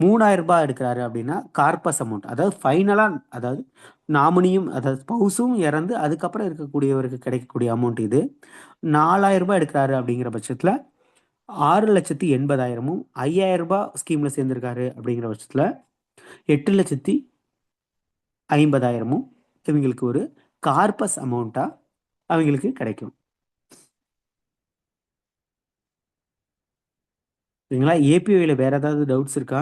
3000 ரூபாய் எடுக்கிறாரு அப்படின்னா கார்பஸ் அமௌண்ட், அதாவது ஃபைனலாக, அதாவது நாமினியும் அதாவது ஸ்பௌஸும் இறந்து அதுக்கப்புறம் இருக்கக்கூடியவருக்கு கிடைக்கக்கூடிய அமௌண்ட் இது. 4000 ரூபாய் எடுக்கிறாரு அப்படிங்கிற பட்சத்தில் 6,80,000ம், 5000 ரூபாய் ஸ்கீமில் சேர்ந்துருக்காரு அப்படிங்கிற பட்சத்தில் 8,50,000ம் இவங்களுக்கு ஒரு கார்பஸ் அமௌண்ட்டாக அவங்களுக்கு கிடைக்கும். சரிங்களா? ஏபிஐயில் வேற ஏதாவது டவுட்ஸ் இருக்கா?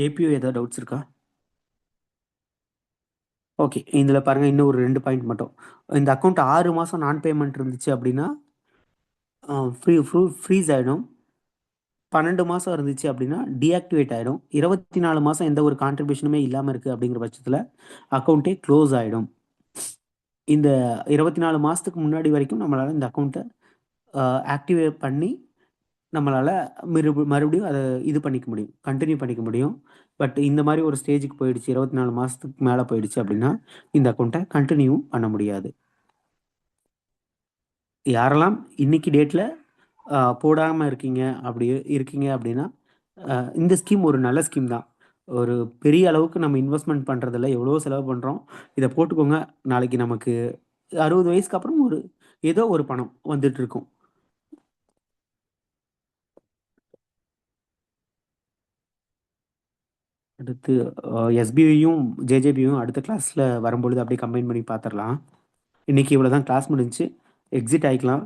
ஏபிஐ ஏதாவது டவுட்ஸ் இருக்கா? ஓகே. இதில் பாருங்கள், இன்னும் ஒரு 2 பாயிண்ட் மட்டும். இந்த அக்கௌண்ட் 6 மாதம் நான் பேமெண்ட் இருந்துச்சு அப்படின்னா ஃப்ரீஸ் ஆகிடும். 12 மாதம் இருந்துச்சு அப்படின்னா டீஆக்டிவேட் ஆகிடும். 24 மாதம் எந்த ஒரு கான்ட்ரிபியூஷனுமே இல்லாமல் இருக்குது அப்படிங்கிற பட்சத்தில் அக்கௌண்ட்டே க்ளோஸ் ஆகிடும். இந்த 24 மாதத்துக்கு முன்னாடி வரைக்கும் நம்மளால் இந்த அக்கௌண்ட்டை ஆக்டிவேட் பண்ணி நம்மளால் மறுபடியும் அதை இது பண்ணிக்க முடியும், கண்டினியூ பண்ணிக்க முடியும். பட் இந்த மாதிரி ஒரு ஸ்டேஜுக்கு போயிடுச்சு, 24 மாதத்துக்கு மேலே போயிடுச்சு அப்படின்னா இந்த அக்கௌண்ட்டை கண்டினியூ பண்ண முடியாது. யாரெல்லாம் இன்னைக்கு டேட்டில் போடாமல் இருக்கீங்க அப்படின்னா இந்த ஸ்கீம் ஒரு நல்ல ஸ்கீம் தான். ஒரு பெரிய அளவுக்கு நம்ம இன்வெஸ்ட்மெண்ட் பண்ணுறதில்ல, எவ்வளோ செலவு பண்ணுறோம். இதை போட்டுக்கோங்க. நாளைக்கு நமக்கு 60 வயசுக்கு அப்புறம் ஏதோ ஒரு பணம் வந்துட்டு இருக்கும். அடுத்து எஸ்பிஐயும் ஜேஜேபியும் அடுத்த கிளாஸில் வரும்பொழுது அப்படியே கம்பைன் பண்ணி பார்த்துடலாம். இன்றைக்கி இவ்வளோ தான் கிளாஸ் முடிஞ்சு. எக்ஸிட் ஆகிக்கலாம்.